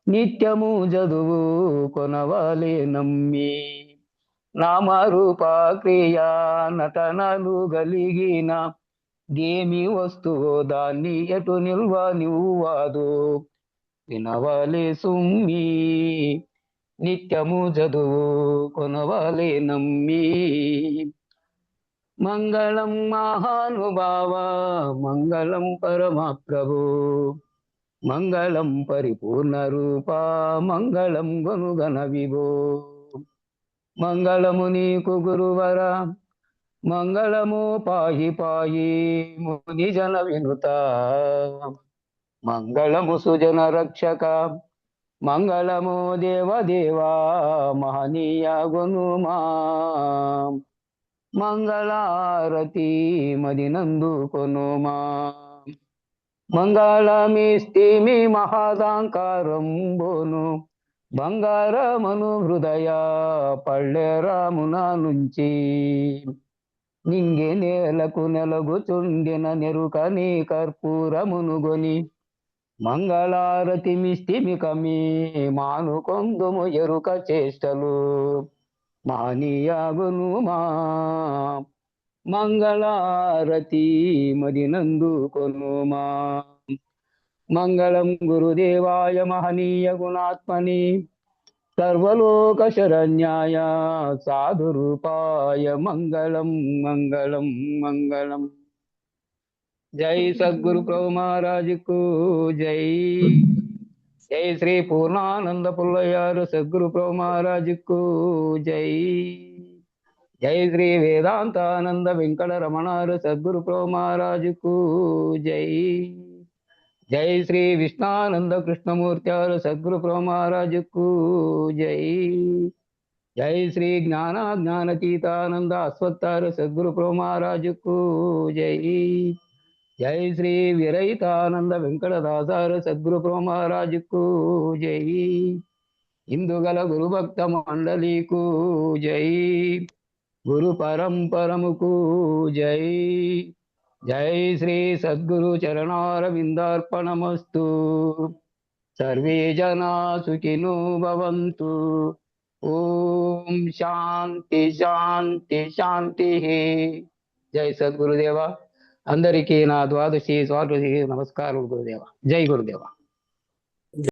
నిత్యము చదువు కొనవాలి నమ్మి నామరూప క్రియా నటనలు గలిగిన దేమి వస్తువో దాన్ని ఎటు నిల్వ నివ్వాదు వినవాలి సుమ్మి నిత్యము చదువు కొనవాలి నమ్మి మంగళం మహానుభావ మంగళం పరమ ప్రభు మంగళం పరిపూర్ణ రూప మంగళం గనుగణ విభో మంగళము నీకు గురువర మంగళము పాయి పాయి ముని జన వినుత మంగళము సుజన రక్షక మంగళము దేవదేవా మహనీయ గునుమా మంగళారతి మదినందు కొనుమా మంగళమిస్తిమి మహాదాంకారంబోను బంగారమను హృదయ పళ్ళెరామున నుంచి నింగి నేలకు నెలగుచుండిన నెరుకని కర్పూరమునుగొని మంగళారతి మిస్తిమి కమి మానుకొందుము ఎరుక చేష్టలు మహనీయగునుమా మంగళారతి మదినందు కొనుమా మంగళం గురుదేవాయ మహనీయ గుణాత్మని సర్వలోక శరణ్యాయ సాధురూపాయ మంగళం మంగళం మంగళం. జై సద్గురు ప్రభు మహారాజుకు జై. జై శ్రీ పూర్ణానంద పుల్లయ్యారు సద్గురు ప్రభు మహారాజుకు జై. జై శ్రీ వేదాంతానంద వెంకట రమణారు సద్గురు ప్రభు మహారాజుకు జై. జై శ్రీ విష్ణానంద కృష్ణమూర్త్యారు సద్గురు ప్రభు మహారాజుకు జై. జై శ్రీ జ్ఞానాతీతానంద అశ్వత్థారు సద్గురు ప్రభు మహారాజుకు జై. జై శ్రీ విరహితానంద వెంకటదాసారు సద్గురు ప్రభు మహారాజుకు జై. ఇందుగల గురుభక్త మండలికు జై. గురు పరంపరముకు జై. జై శ్రీ సద్గురు చరణారవిందార్పణమస్తు. సర్వే జనా సుఖినో భవంతు. ఓం శాంతి శాంతి శాంతి. జై సద్గురుదేవ. అందరికీ నా ద్వాదశి స్వాదశి నమస్కారం గురుదేవ. జై గురుదేవ.